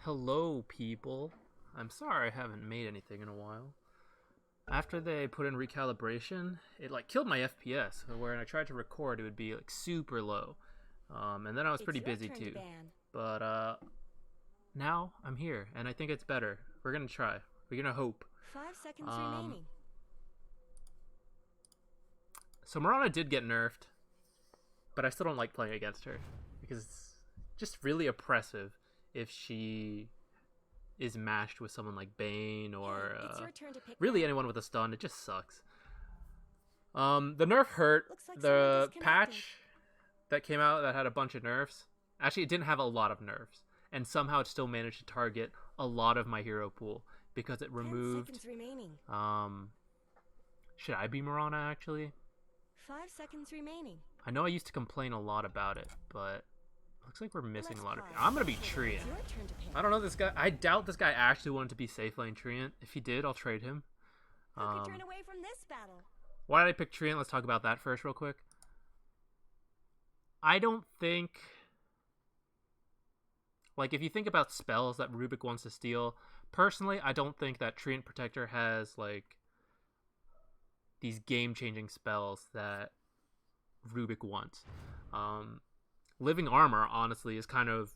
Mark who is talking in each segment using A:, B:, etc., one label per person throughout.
A: Hello, people. I'm sorry I haven't made anything in a while. After they put in recalibration, it like killed my FPS. Where when I tried to record, it would be like super low, and then I was pretty busy too. But now I'm here, and I think it's better. We're gonna try. We're gonna hope.
B: 5 seconds remaining.
A: So Mirana did get nerfed, but I still don't like playing against her because it's just really oppressive if she is matched with someone like Bane or really anyone with a stun. It just sucks. The nerf hurt.
B: Like
A: the patch that came out that had a bunch of nerfs. Actually, it didn't have a lot of nerfs, and somehow it still managed to target a lot of my hero pool because it removed.
B: 10 seconds remaining.
A: Should I be Mirana actually?
B: 5 seconds remaining.
A: I know I used to complain a lot about it, but looks like we're missing a lot of people. I'm gonna be Treant. I don't know this guy. I doubt this guy actually wanted to be safe lane Treant. If he did, I'll trade him.
B: Who could turn away from this battle?
A: Why did I pick Treant? Let's talk about that first real quick. I don't think... Like, if you think about spells that Rubik wants to steal, personally, I don't think that Treant Protector has, like, these game-changing spells that Rubik wants. Living Armor, honestly, is kind of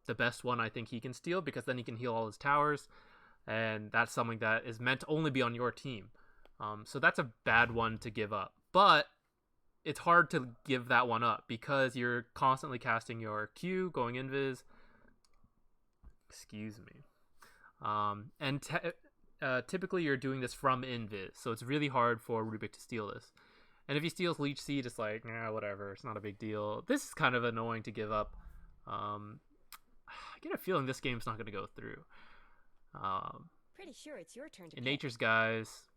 A: the best one I think he can steal, because then he can heal all his towers, and that's something that is meant to only be on your team. So that's a bad one to give up. But it's hard to give that one up, because you're constantly casting your Q, going invis. Excuse me. And typically you're doing this from invis, so it's really hard for Rubik to steal this. And if he steals Leech Seed, it's like, whatever, it's not a big deal. This is kind of annoying to give up. I get a feeling this game's not going to go through.
B: Pretty sure it's your turn to
A: in
B: pick.
A: Nature's Guys,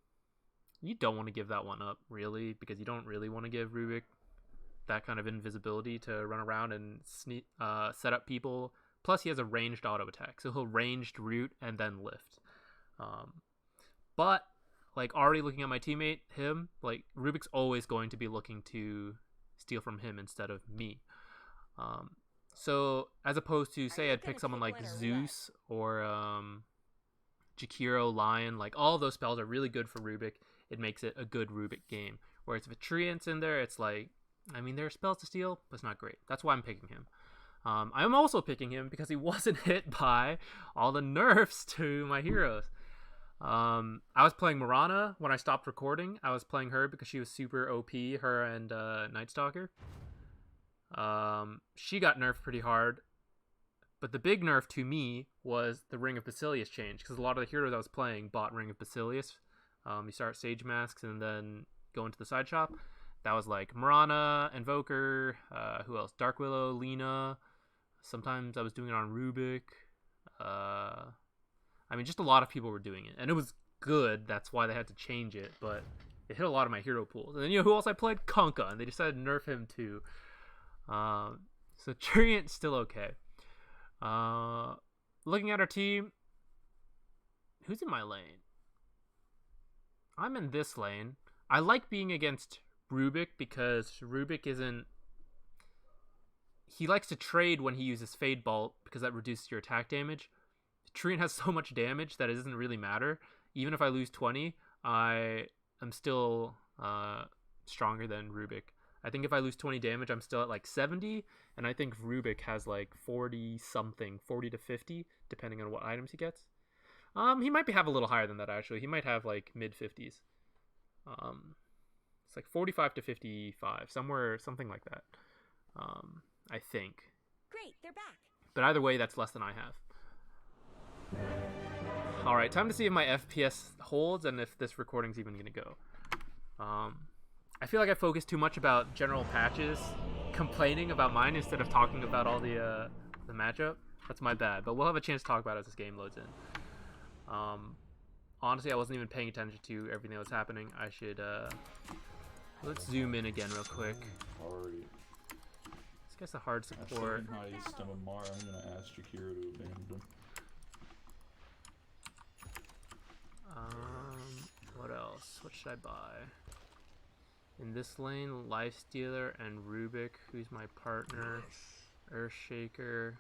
A: you don't want to give that one up, really, because you don't really want to give Rubik that kind of invisibility to run around and set up people. Plus, he has a ranged auto attack, so he'll ranged root and then lift. But like, already looking at my teammate, him, like, Rubik's always going to be looking to steal from him instead of me. So, as opposed to, say, I'd pick someone like Zeus or Jakiro, Lion, like, all those spells are really good for Rubik. It makes it a good Rubik game. Whereas if a Treant's in there, it's like, I mean, there are spells to steal, but it's not great. That's why I'm picking him. I'm also picking him because he wasn't hit by all the nerfs to my heroes. I was playing Mirana when I stopped recording. I was playing her because she was super OP, her and Night Stalker. She got nerfed pretty hard. But the big nerf to me was the Ring of Basilius change, because a lot of the heroes I was playing bought Ring of Basilius. You start Sage Masks and then go into the side shop. That was like Mirana, Invoker, who else? Dark Willow, Lina. Sometimes I was doing it on Rubik. I mean, just a lot of people were doing it, and it was good. That's why they had to change it, but it hit a lot of my hero pools. And then, who else I played? Kunkka, and they decided to nerf him too. So Treant's still okay. Looking at our team, who's in my lane? I'm in this lane. I like being against Rubik because Rubik isn't... He likes to trade when he uses Fade Bolt because that reduces your attack damage. Treant has so much damage that it doesn't really matter. Even if I lose 20, I am still stronger than Rubik. I think if I lose 20 damage, I'm still at like 70, and I think Rubik has like 40 something, 40 to 50, depending on what items he gets. He might have a little higher than that, actually. He might have like mid 50s. It's like 45 to 55, something like that. I think.
B: Great, they're back.
A: But either way, that's less than I have. Alright, time to see if my FPS holds and if this recording's even going to go. I feel like I focus too much about general patches, complaining about mine instead of talking about all the matchup. That's my bad, but we'll have a chance to talk about it as this game loads in. Honestly, I wasn't even paying attention to everything that was happening. I should, let's zoom in again real quick. This guy's a hard support.
C: I'm gonna ask Jakiro to abandon him.
A: What else? What should I buy? In this lane, Lifestealer and Rubik, who's my partner. Earthshaker.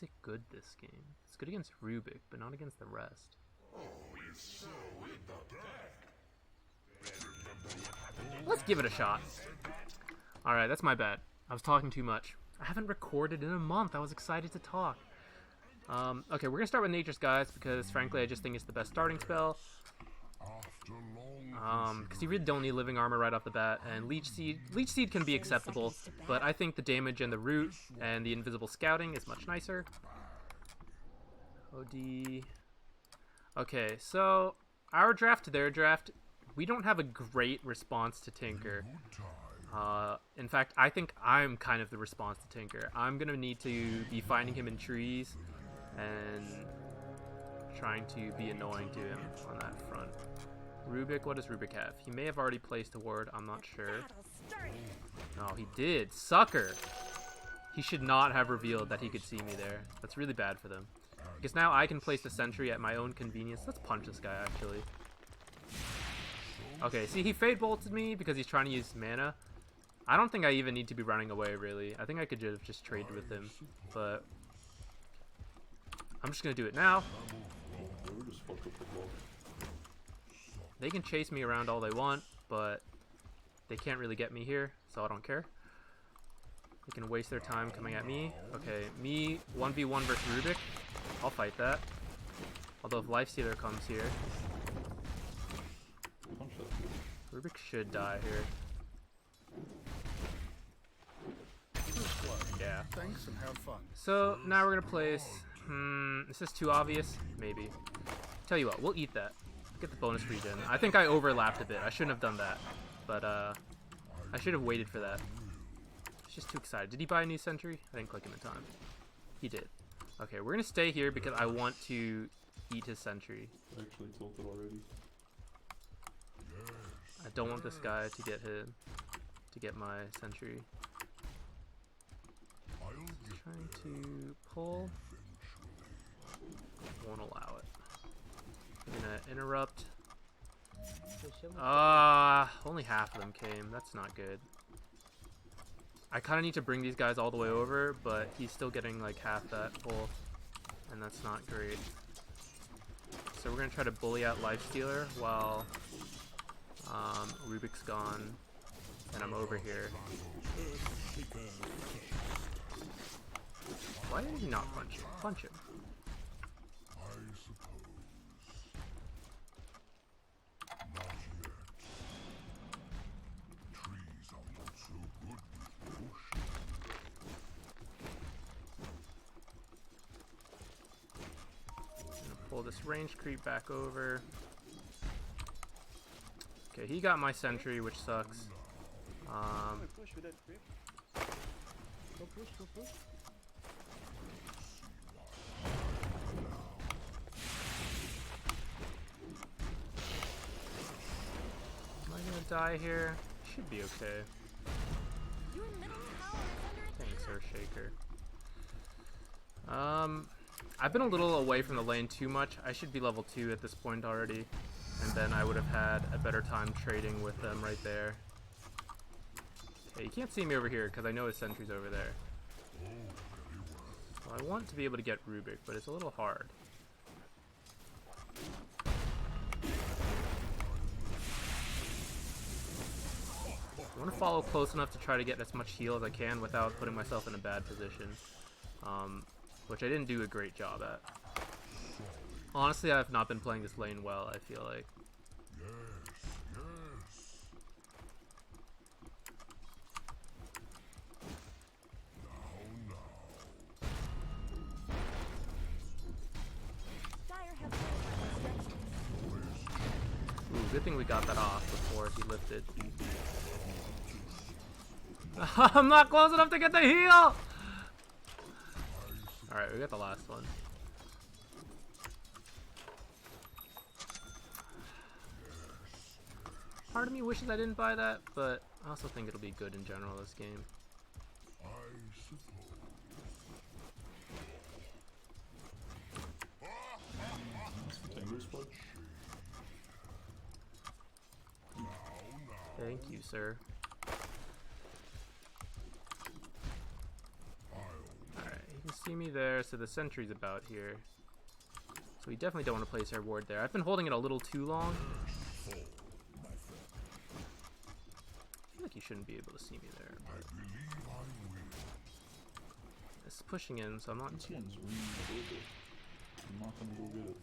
A: is it good this game? It's good against Rubik, but not against the rest. Let's give it a shot. Alright, that's my bad. I was talking too much. I haven't recorded in a month. I was excited to talk. Okay, we're gonna start with Nature's Guides because, frankly, I just think it's the best starting spell. Because you really don't need Living Armor right off the bat, and Leech Seed can be acceptable, but I think the damage and the Root and the Invisible Scouting is much nicer. OD. Okay, so our draft to their draft, we don't have a great response to Tinker. In fact, I think I'm kind of the response to Tinker. I'm gonna need to be finding him in trees and trying to be annoying to him on that front. Rubik, what does Rubik have? He may have already placed a ward, I'm not sure. No, he did. Sucker! He should not have revealed that he could see me there. That's really bad for them. Because now I can place a sentry at my own convenience. Let's punch this guy, actually. Okay, see, he Fade Bolted me because he's trying to use mana. I don't think I even need to be running away, really. I think I could have just traded with him, but I'm just going to do it now. They can chase me around all they want, but they can't really get me here, so I don't care. They can waste their time coming at me. Okay, me 1v1 versus Rubik. I'll fight that. Although if Lifestealer comes here, Rubik should die here. Yeah.
D: Thanks and have fun.
A: So now we're gonna place. Is this too obvious? Maybe. Tell you what, we'll eat that. Get the bonus regen. I think I overlapped a bit. I shouldn't have done that, but I should have waited for that. I was just too excited. Did he buy a new sentry? I didn't click him in time. He did. Okay, we're gonna stay here because I want to eat his sentry.
C: Actually tilted already.
A: I don't want this guy to get him, to get my sentry. Trying to pull. Won't allow it. I'm gonna interrupt. Only half of them came. That's not good. I kind of need to bring these guys all the way over, but he's still getting like half that pull, and that's not great. So we're gonna try to bully out Lifestealer while Rubik's gone, and I'm over here. Why did he not punch him? Punch him. Pull this range creep back over. Okay, he got my sentry, which sucks.
D: Push with that creep. Go push, go push.
A: Am I gonna die here? Should be okay.
B: Your middle tower is under
A: Thanks, Earthshaker. I've been a little away from the lane too much. I should be level 2 at this point already, and then I would have had a better time trading with them right there. Okay, you can't see me over here because I know his sentry's over there. Well, I want to be able to get Rubik, but it's a little hard. I want to follow close enough to try to get as much heal as I can without putting myself in a bad position. Which I didn't do a great job at. Honestly, I've not been playing this lane well, I feel like. Ooh, good thing we got that off before he lifted. I'm not close enough to get the heal! Alright, we got the last one. Part of me wishes I didn't buy that, but I also think it'll be good in general this game. Thank you, sir. Alright, he You see me there, so the sentry's about here. So we definitely don't want to place our ward there. I've been holding it a little too long. I feel like you shouldn't be able to see me there. It's pushing in, so I'm not.
C: This one's really good. I'm not gonna go get it.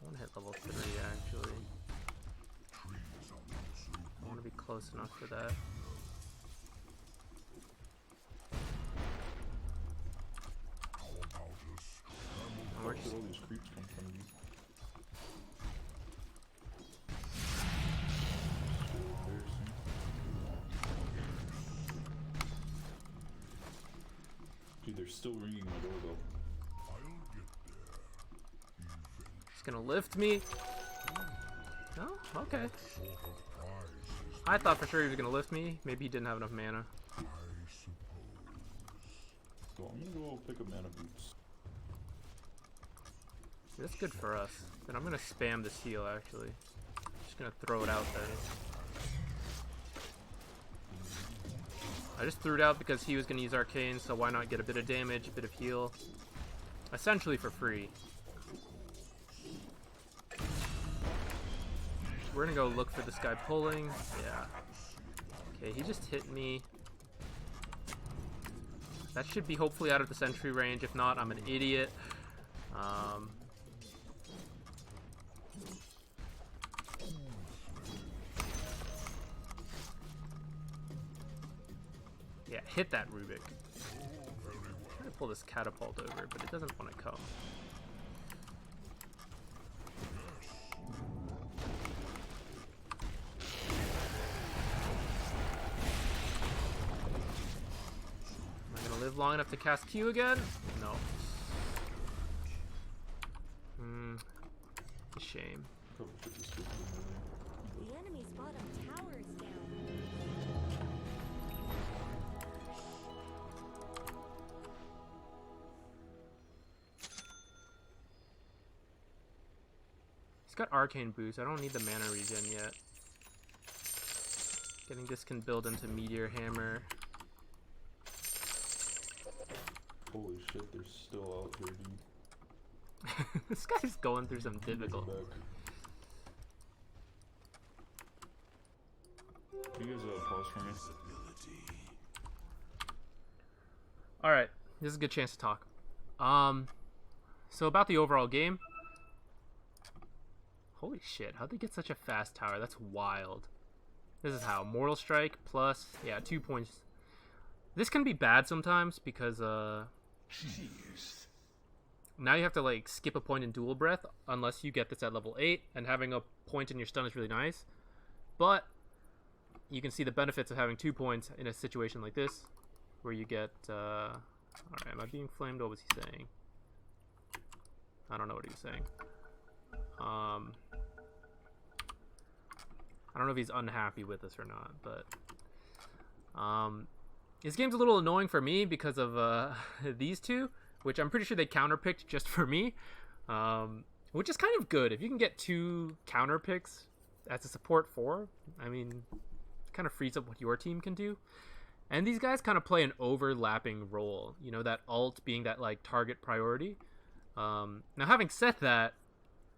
A: I want to hit level 3 actually. I want to be close enough for that.
C: Where did all these creeps come from? Dude, they're still ringing my doorbell.
A: He's gonna lift me. Oh, okay. I thought for sure he was gonna lift me. Maybe he didn't have enough mana.
C: So I'm gonna go pick up mana boots.
A: That's good for us. Then I'm gonna spam this heal actually. Just gonna throw it out there. I just threw it out because he was gonna use arcane, so why not get a bit of damage, a bit of heal. Essentially for free. We're gonna go look for this guy pulling. Yeah. Okay, he just hit me. That should be hopefully out of the sentry range. If not, I'm an idiot. Yeah, hit that Rubik. I'm trying to pull this catapult over, but it doesn't want to come. Live long enough to cast Q again? No. A shame.
B: The enemy's bottom tower is down.
A: He's got arcane boost. I don't need the mana regen yet. Getting this can build into Meteor Hammer.
C: Holy shit, they're still out here, dude.
A: This guy's going through some difficult.
C: You guys pause for me.
A: Alright, this is a good chance to talk. So about the overall game. Holy shit, how'd they get such a fast tower? That's wild. This is how. Mortal Strike plus, yeah, 2 points. This can be bad sometimes because, jeez. Now you have to, like, skip a point in Dual Breath unless you get this at level 8, and having a point in your stun is really nice. But you can see the benefits of having 2 points in a situation like this, where you get, alright, am I being flamed? What was he saying? I don't know what he was saying. I don't know if he's unhappy with us or not, but this game's a little annoying for me because of these two, which I'm pretty sure they counterpicked just for me, which is kind of good. If you can get 2 counterpicks as a support 4, I mean, it kind of frees up what your team can do. And these guys kind of play an overlapping role, you know, that ult being that, like, target priority. Now, having said that,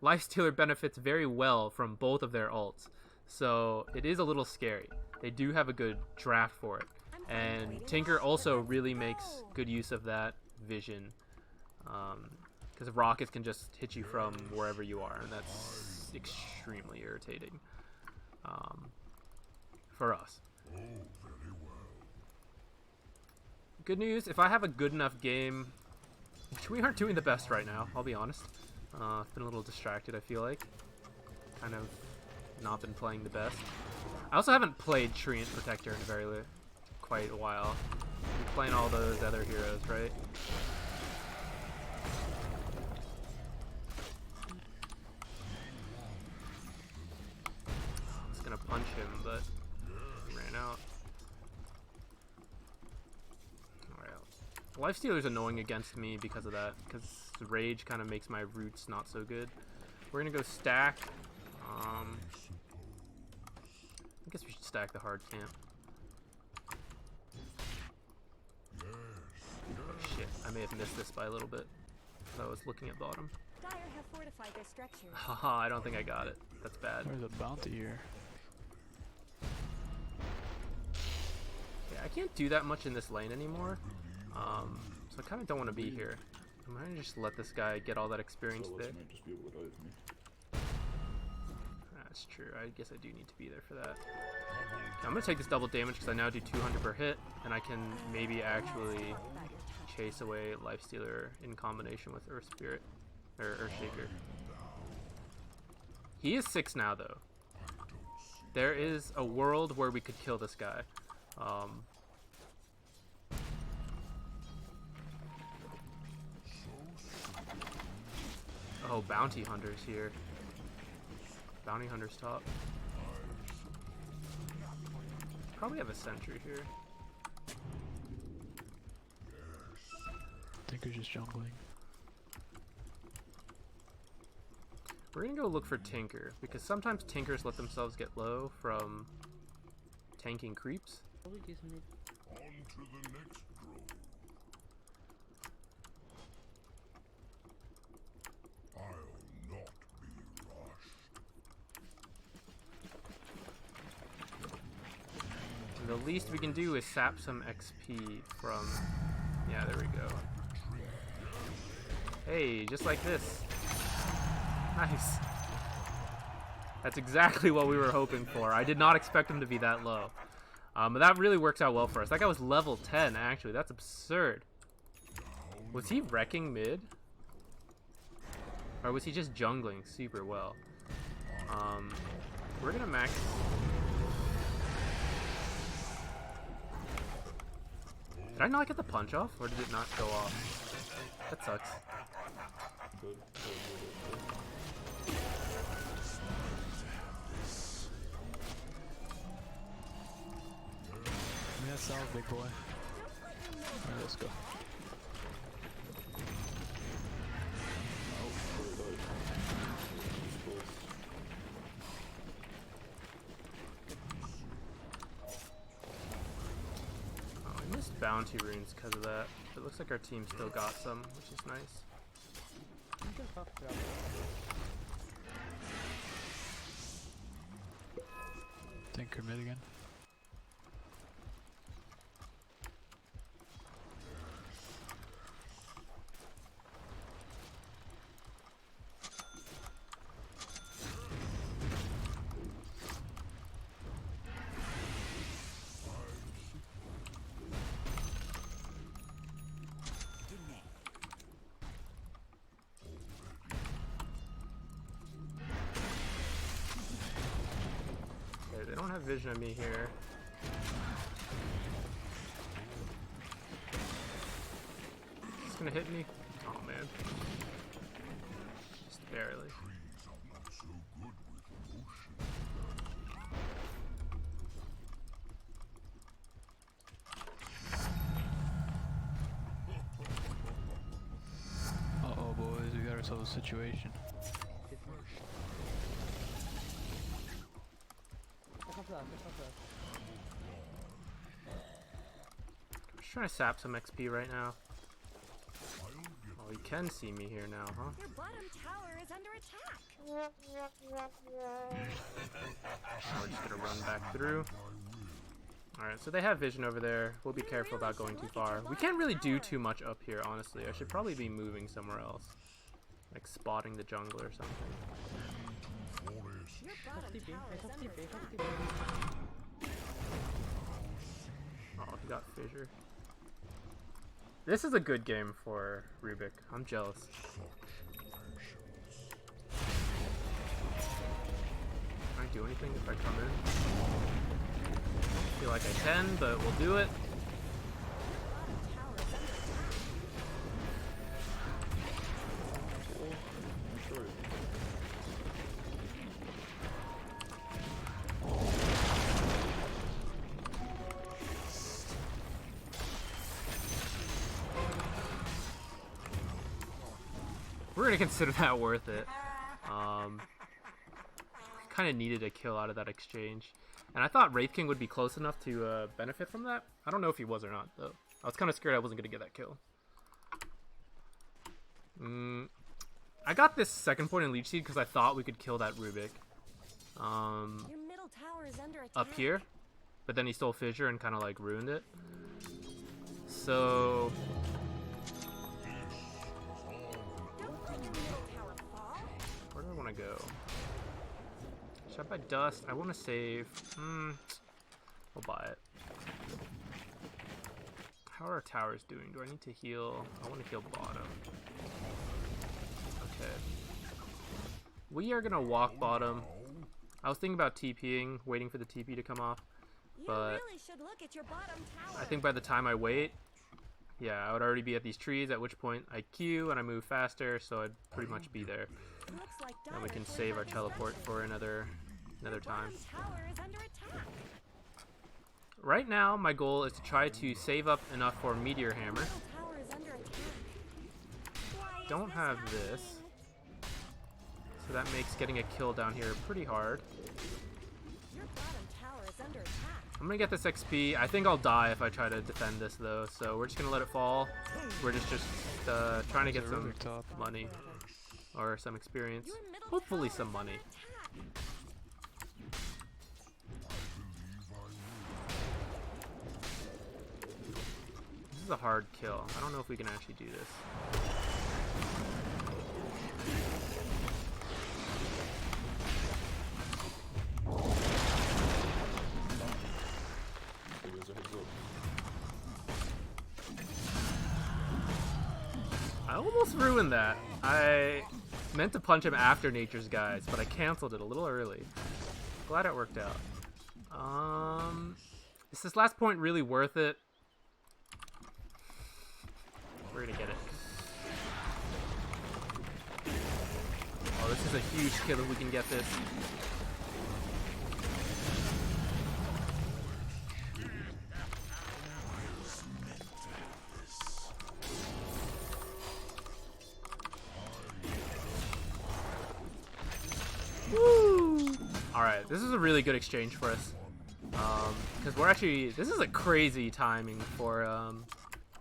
A: Lifestealer benefits very well from both of their ults, so it is a little scary. They do have a good draft for it, and Tinker also really makes good use of that vision, because rockets can just hit you from wherever you are, and that's extremely irritating for us. Good news, if I have a good enough game, which we aren't doing the best right now, I'll be honest. I've been a little distracted, I feel like. Kind of not been playing the best. I also haven't played Treant Protector in quite a while. I'm playing all those other heroes, right? I was gonna punch him, but he ran out. Lifestealer's annoying against me because of that, because Rage kind of makes my roots not so good. We're gonna go stack. I guess we should stack the hard camp. Oh shit, I may have missed this by a little bit. I was looking at bottom.
B: Dire have fortified their structures.
A: Haha, I don't think I got it. That's bad.
E: There's a bounty here.
A: Yeah, I can't do that much in this lane anymore. So I kind of don't want to be here. I'm gonna just let this guy get all that experience
C: So
A: there.
C: might just be able to dive me.
A: That's true. I guess I do need to be there for that. Okay, I'm gonna take this double damage because I now do 200 per hit, and I can maybe actually chase away Lifestealer in combination with Earth Spirit or Earth Shaker. He is 6 now, though. There is a world where we could kill this guy. Oh, Bounty Hunter's here. Bounty Hunter's top. Probably have a sentry here.
E: I think we're just jungling.
A: We're gonna go look for Tinker, because sometimes Tinkers let themselves get low from tanking creeps.
D: Probably gives me.
F: On to the next drone. I'll not be rushed.
A: And the least we can do is sap some XP from... Yeah, there we go. Hey, just like this. Nice. That's exactly what we were hoping for. I did not expect him to be that low. But that really works out well for us. That guy was level 10, actually. That's absurd. Was he wrecking mid? Or was he just jungling super well? We're gonna max... Did I not get the punch off, or did it not go off? That sucks.
C: Good.
E: Give me that salve, big boy. Alright, let's go.
A: Oh, I missed bounty runes because of that. It looks like our team still got some, which is nice.
D: You can have grab.
E: Tinker mid again.
A: Okay, they don't have vision of me here. It's gonna hit me. Oh man. Just barely.
F: Trees are not so good with motion.
E: Uh-oh, boys, we got ourselves a situation.
A: I'm just trying to sap some XP right now. Oh, you can see me here now, huh?
B: Your bottom tower is under attack.
A: We're just gonna run back through. Alright, so they have vision over there. We'll be careful about going too far. We can't really do too much up here, honestly. I should probably be moving somewhere else. Like spotting the jungle or something.
B: Your bottom
D: TP.
B: tower
D: I
B: is
D: have
B: under
D: TP. I have
B: attack.
D: TP.
A: Oh, he got fissure. This is a good game for Rubik. I'm jealous. Can I do anything if I come in? I feel like I can, but we'll do it.
B: Bottom tower is under attack.
C: Sure.
A: We're gonna consider that worth it. Kind of needed a kill out of that exchange. And I thought Wraith King would be close enough to benefit from that. I don't know if he was or not, though. I was kind of scared I wasn't going to get that kill. I got this second point in Leech Seed because I thought we could kill that Rubik.
B: Your middle tower is under attack.
A: Up here. But then he stole Fissure and kind of like ruined it. So...
B: Don't let your middle tower fall.
A: where do I want to go? Shot by Dust. I want to save. We'll buy it. How are our towers doing? Do I need to heal? I want to heal bottom. Okay. We are going to walk bottom. I was thinking about TPing, waiting for the TP to come off.
B: You
A: But
B: really should look at your bottom tower.
A: I think by the time I wait, yeah, I would already be at these trees, at which point I Q and I move faster, so I'd pretty much be there.
B: Looks like
A: And we
B: Dire
A: can
B: plays
A: save our
B: like a
A: teleport
B: sentry.
A: for another time.
B: Bottom tower is under attack.
A: Right now, my goal is to try to save up enough for Meteor Hammer.
B: Middle tower is under attack. Why is
A: Don't
B: this
A: have
B: happening?
A: this, so that makes getting a kill down here pretty hard.
B: Your bottom tower is under attack.
A: I'm gonna get this XP. I think I'll die if I try to defend this though, so we're just gonna let it fall. We're just trying to get
E: There's a
A: some
E: Rubik top.
A: money or some experience.
B: Your middle
A: Hopefully
B: tower
A: some
B: is
A: money.
B: under attack.
A: This is a hard kill. I don't know if we can actually do this.
C: Give us a heads up.
A: I almost ruined that. I meant to punch him after Nature's Guides, but I canceled it a little early. Glad it worked out. Is this last point really worth it? We're gonna get it. Oh, this is a huge kill if we can get this. Woo! Alright, this is a really good exchange for us. Because we're actually... this is a crazy timing for a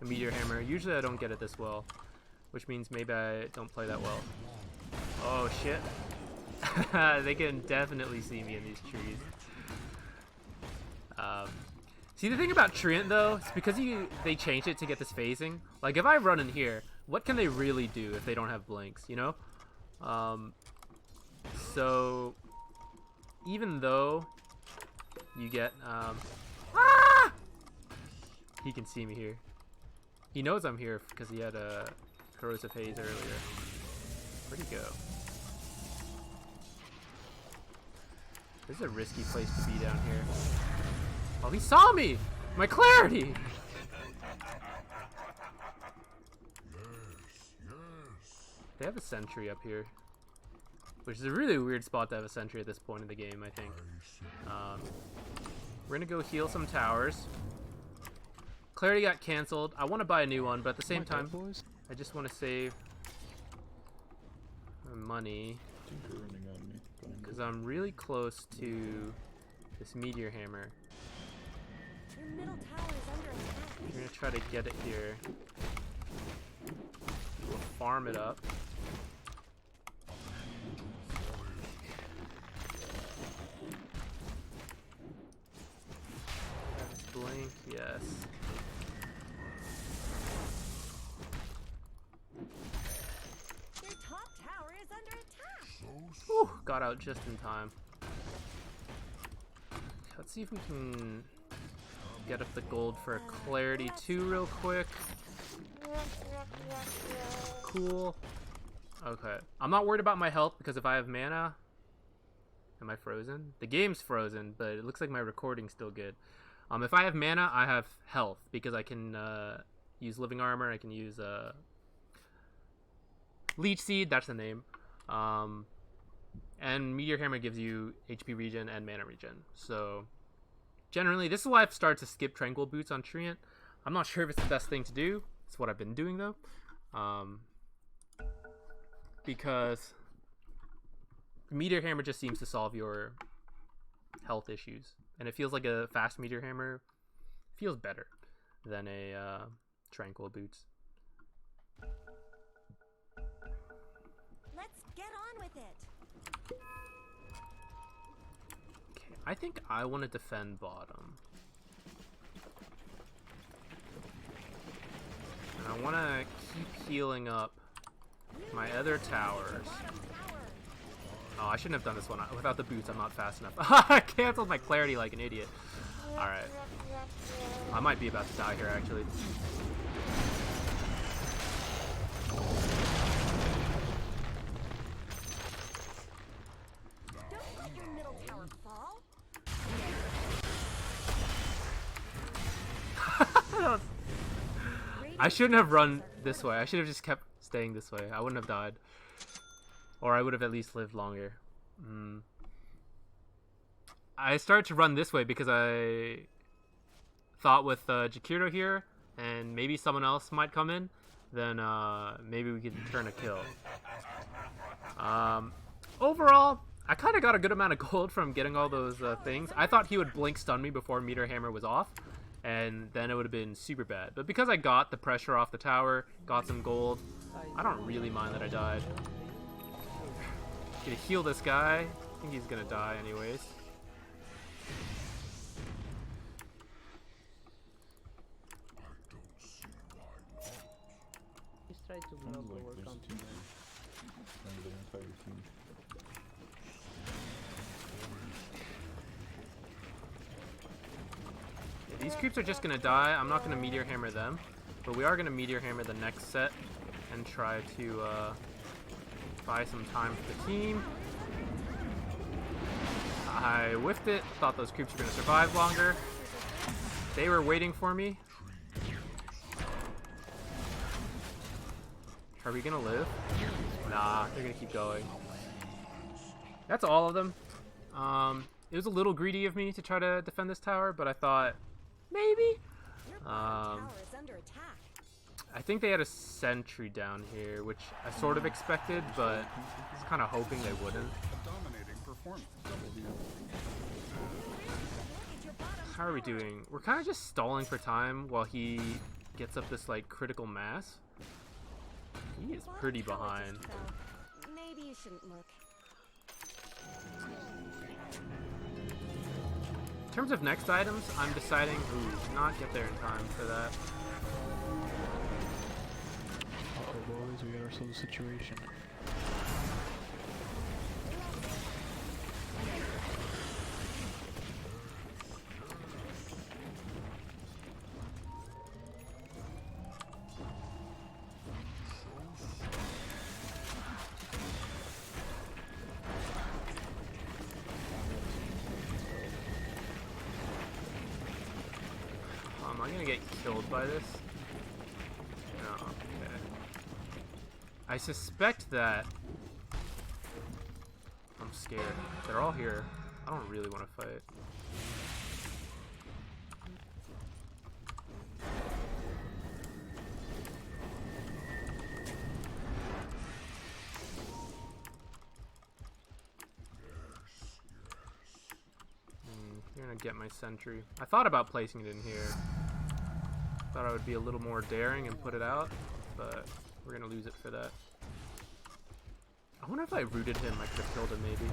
A: Meteor Hammer. Usually I don't get it this well. Which means maybe I don't play that well. Oh, shit. They can definitely see me in these trees. See, the thing about Treant, though, is because they changed it to get this phasing. Like, if I run in here, what can they really do if they don't have blinks, you know? So, even though you get, he can see me here. He knows I'm here because he had a corrosive haze earlier. Where'd he go? This is a risky place to be down here. Oh, he saw me! My clarity! They have a sentry up here. Which is a really weird spot to have a sentry at this point in the game, I think. We're gonna go heal some towers. Clarity got cancelled. I want to buy a new one, but at the same time,
E: boys.
A: I just want to save money
C: I think you're running on me.
A: because I'm really close to this Meteor Hammer.
B: Your middle tower is under attack.
A: We're gonna try to get it here. We'll farm it up. Blink, yes.
B: Your top tower is under attack.
A: Whew, got out just in time. Let's see if we can get up the gold for a Clarity 2 real quick. Cool. Okay. I'm not worried about my health because if I have mana... Am I frozen? The game's frozen, but it looks like my recording's still good. If I have mana, I have health because I can use Living Armor. I can use Leech Seed, that's the name. And Meteor Hammer gives you HP regen and mana regen. So generally, this is why I've started to skip Tranquil Boots on Treant. I'm not sure if it's the best thing to do. It's what I've been doing though. Because Meteor Hammer just seems to solve your health issues and it feels like a fast meteor hammer feels better than a tranquil boots.
B: Let's get on with it.
A: Okay, I think I want to defend bottom. And I want to keep healing up my other towers. Oh, I shouldn't have done this one. Without the boots, I'm not fast enough. I canceled my clarity like an idiot. Alright. I might be about to die here, actually.
B: Don't let your middle tower fall.
A: I shouldn't have run this way. I should have just kept staying this way. I wouldn't have died. Or I would have at least lived longer. I started to run this way because I thought with Jakiro here, and maybe someone else might come in, then maybe we could turn a kill. Overall, I kind of got a good amount of gold from getting all those things. I thought he would blink stun me before Meteor Hammer was off, and then it would have been super bad. But because I got the pressure off the tower, got some gold, I don't really mind that I died. Gonna heal this guy. I think he's gonna die anyways.
D: Just try to
C: Sounds
D: block
C: like
D: over
C: there's
D: counter.
C: two members of the entire team.
A: Yeah, these creeps are just gonna die. I'm not gonna Meteor Hammer them, but we are gonna Meteor Hammer the next set and try to buy some time for the team. I whiffed it. Thought those creeps were gonna survive longer. They were waiting for me. Are we gonna live? Nah, they're gonna keep going. That's all of them. It was a little greedy of me to try to defend this tower, but I thought maybe.
B: Your bottom tower is under attack.
A: I think they had a sentry down here, which I sort of expected, but I was kind of hoping they wouldn't.
F: Dominating performance.
A: How are we doing? We're kind of just stalling for time while he gets up this like critical mass. He is pretty
B: Bottom tower
A: behind.
B: just fell. Maybe you shouldn't look.
A: In terms of next items, I'm deciding to not get there in time for that.
E: Uh-oh, boys, we got ourselves a situation.
A: Am I gonna get killed by this? No, okay. I suspect that... I'm scared. They're all here. I don't really want to fight. You're gonna get my sentry. I thought about placing it in here. Thought I would be a little more daring and put it out, but we're gonna lose it for that. I wonder if I rooted him, I could have killed him maybe.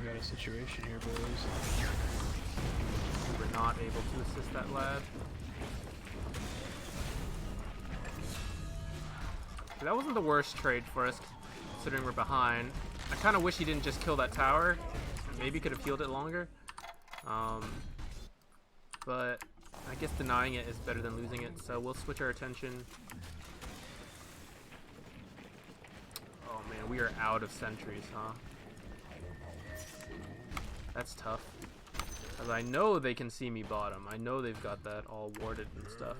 E: We got a situation here, boys.
A: We were not able to assist that lad. That wasn't the worst trade for us, considering we're behind. I kind of wish he didn't just kill that tower. Maybe could have healed it longer. But I guess denying it is better than losing it, so we'll switch our attention. Oh man, we are out of sentries, huh? That's tough. Because I know they can see me bottom. I know they've got that all warded and stuff.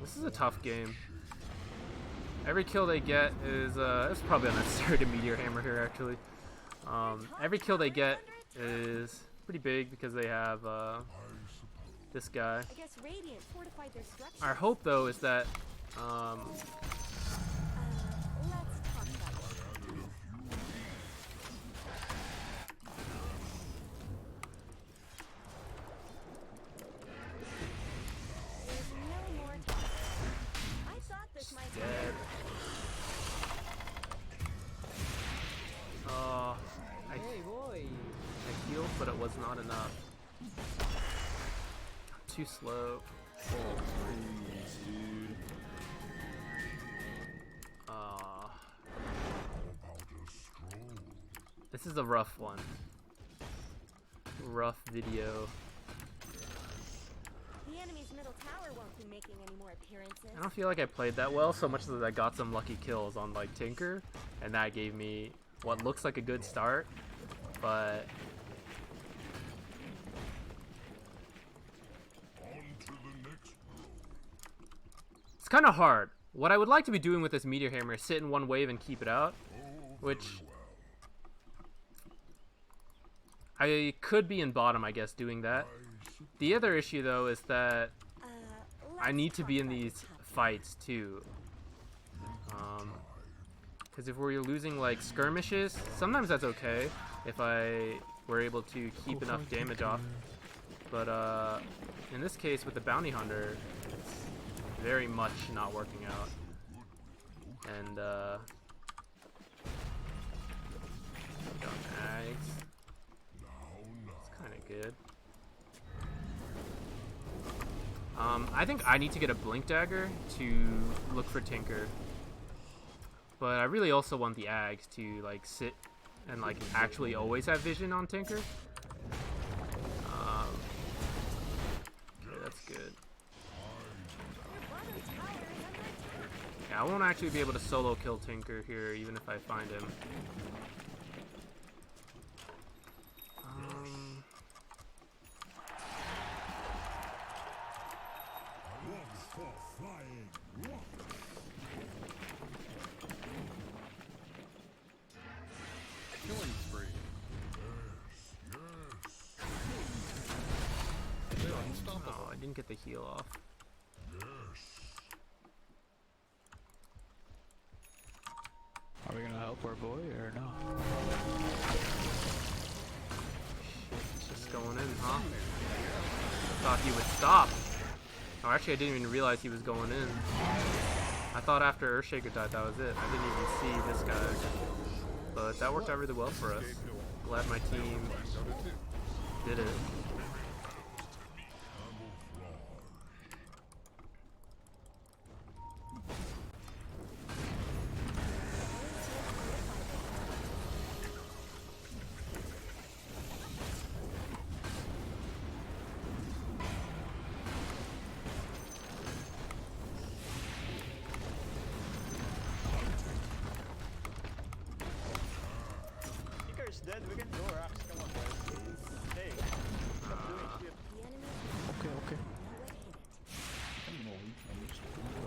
A: This is a tough game. Every kill they get is, it's probably unnecessary to Meteor Hammer here actually. Every kill they get is pretty big because they have this guy.
B: I guess Radiant fortified their structure.
A: Our hope though is that
B: Let's talk about it. There's no more talk. I thought this might be
A: dead. Oh, I healed, but it was not enough. Too slow.
C: Oh, please, dude.
A: This is a rough one. Rough video.
B: the enemy's middle tower won't be making any more appearances.
A: I don't feel like I played that well, so much that I got some lucky kills on like Tinker, and that gave me what looks like a good start, but it's kind of hard. What I would like to be doing with this meteor hammer is sit in one wave and keep it out, which I could be in bottom, I guess, doing that. The other issue though is that I need to be in these fights too. Because if we're losing like skirmishes, sometimes that's okay if I were able to keep enough damage off. But in this case with the bounty hunter, it's very much not working out. And got mags. It's kind of good. I think I need to get a blink dagger to look for Tinker. But I really also want the Ags to like sit and like actually always have vision on Tinker. Okay, that's good. Yeah, I won't actually be able to solo kill Tinker here, even if I find him.
F: Killing spree.
A: Oh, I didn't get the heal off.
E: Are we gonna help our boy or no?
A: Shit, just going in, huh? I thought he would stop. Oh, actually, I didn't even realize he was going in. I thought after Earthshaker died, that was it. I didn't even see this guy. But that worked out really well for us. Glad my team did it.
D: Tinker's dead, we can go rocks, come on guys. Hey, stop doing shit.
B: The enemy
E: Okay, okay.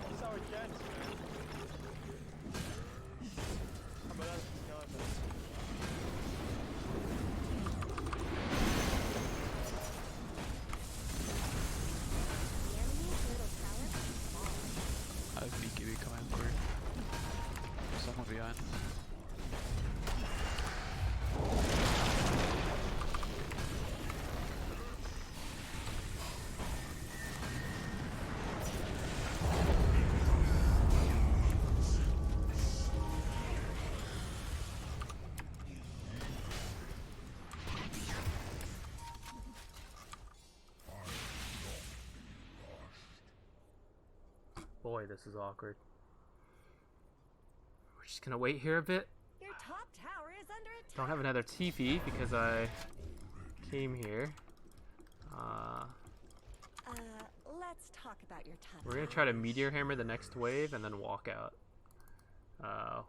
D: This is our chance, man. How about us, skeleton?
B: the enemy's middle tower
E: I have BKB coming for someone behind.
A: Boy, this is awkward. We're just gonna wait here a bit.
B: Your top tower is under attack.
A: Don't have another TP because I came here.
B: Let's talk about your top
A: We're gonna try to meteor hammer the next wave and then walk out.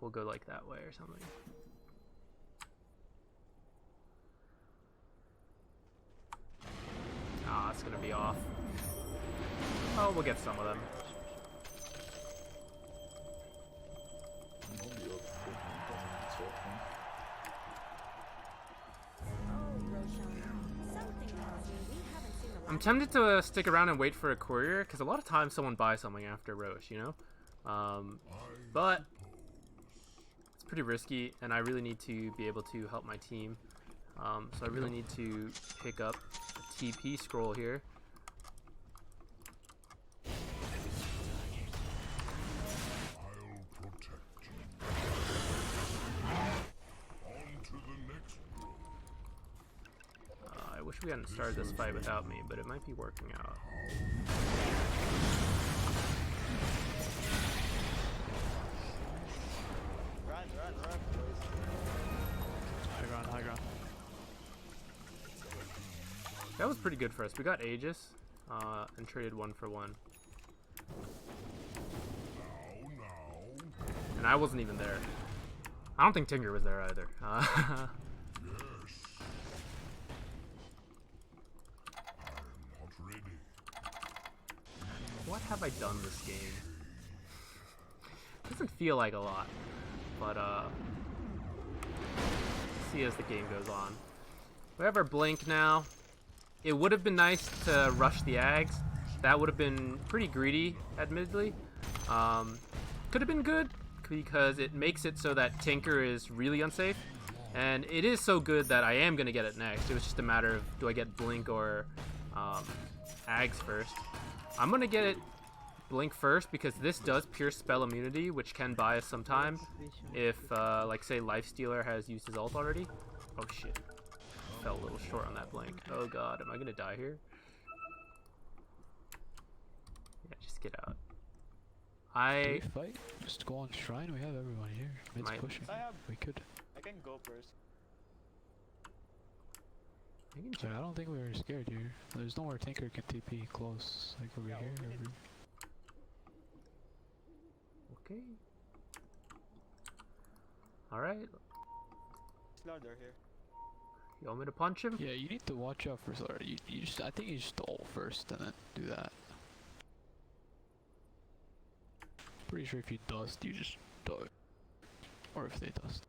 A: We'll go like that way or something. Ah, it's gonna be off. Oh, we'll get some of them.
B: Oh, Roshan. Something tells me we haven't seen the
A: I'm tempted to stick around and wait for a courier, because a lot of times someone buys something after Roche, you know? But it's pretty risky, and I really need to be able to help my team. So I really need to pick up a TP scroll here.
F: I'll protect you. On to the next road.
A: I wish we hadn't started this fight without me, but it might be working out.
D: Run, boys.
E: High ground.
A: That was pretty good for us. We got Aegis and traded 1 for 1.
F: Now.
A: And I wasn't even there. I don't think Tinker was there either.
F: Yes. I'm not ready.
A: What have I done this game? Doesn't feel like a lot, but see as the game goes on. We have our blink now. It would have been nice to rush the Ags. That would have been pretty greedy, admittedly. Could have been good because it makes it so that Tinker is really unsafe, and it is so good that I am gonna get it next. It was just a matter of do I get blink or Ags first. I'm gonna get it blink first because this does pierce spell immunity, which can buy us some time if like say Lifestealer has used his ult already. Oh shit, fell a little short on that blink. Oh god, am I gonna die here? Yeah, just get out.
E: Can we fight? Just go on shrine. We have everyone here. Mid's
A: Might-
E: pushing. We could.
D: I can go first.
A: I can
E: Sorry, I don't think we were scared here. There's nowhere Tinker can TP close, like over
D: Yeah,
E: here.
D: we can-
A: Okay. Alright.
D: Slaughter here.
A: You want me to punch him?
E: Yeah, you need to watch out for Slaughter. You just, I think you just ult first and then do that. Pretty sure if you dust, you just die. Or if they dust.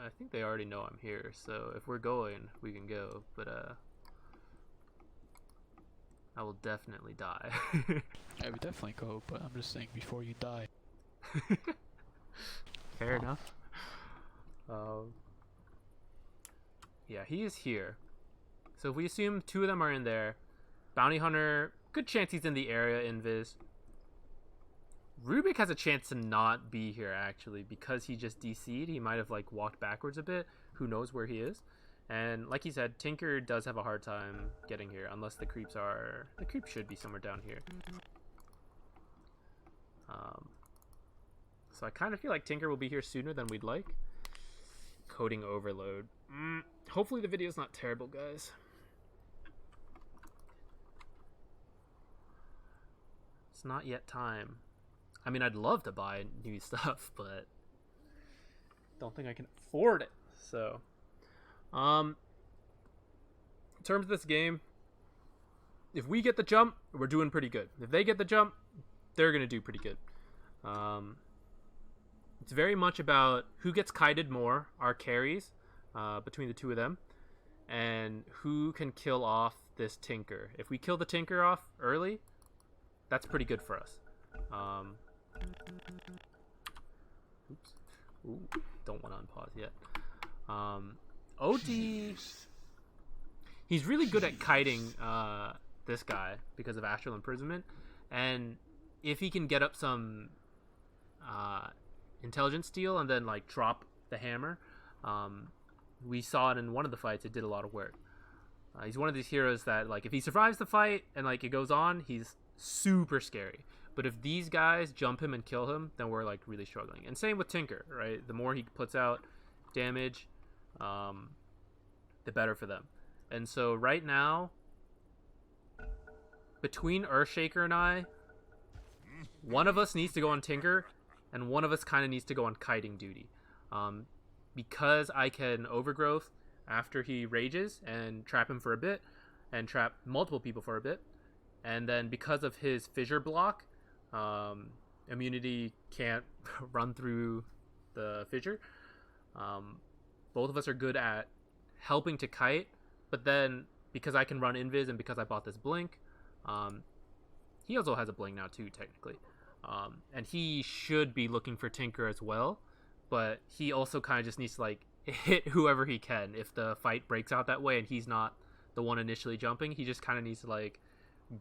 A: I think they already know I'm here, so if we're going, we can go, but I will definitely die.
E: I would definitely go, but I'm just saying before you die.
A: Fair enough. Yeah, he is here. So if we assume 2 of them are in there, Bounty Hunter, good chance he's in the area, Invis. Rubik has a chance to not be here, actually, because he just DC'd. He might have, like, walked backwards a bit. Who knows where he is. And, like he said, Tinker does have a hard time getting here, unless the creeps are... The creeps should be somewhere down here. So I kind of feel like Tinker will be here sooner than we'd like. Coding overload. Hopefully the video's not terrible, guys. It's not yet time. I mean, I'd love to buy new stuff, but don't think I can afford it. So, in terms of this game, if we get the jump, we're doing pretty good. If they get the jump, they're gonna do pretty good. It's very much about who gets kited more, our carries, between the 2 of them, and who can kill off this Tinker. If we kill the Tinker off early, that's pretty good for us. Oops. Ooh, don't want to unpause yet. OD, he's really good at kiting this guy because of Astral Imprisonment, and if he can get up some Intelligence Steal and then like drop the hammer, we saw it in one of the fights. It did a lot of work. He's one of these heroes that like if he survives the fight and like it goes on, he's super scary. But if these guys jump him and kill him, then we're like really struggling. And same with Tinker, right? The more he puts out damage, the better for them. And so right now, between Earthshaker and I, one of us needs to go on Tinker, and one of us kind of needs to go on kiting duty. Because I can overgrowth after he rages and trap him for a bit, and trap multiple people for a bit. And then because of his fissure block, immunity can't run through the fissure. Both of us are good at helping to kite but then because I can run invis and because I bought this blink, he also has a blink now too, technically. And he should be looking for Tinker as well, but he also kind of just needs to like hit whoever he can. If the fight breaks out that way and he's not the one initially jumping, he just kind of needs to like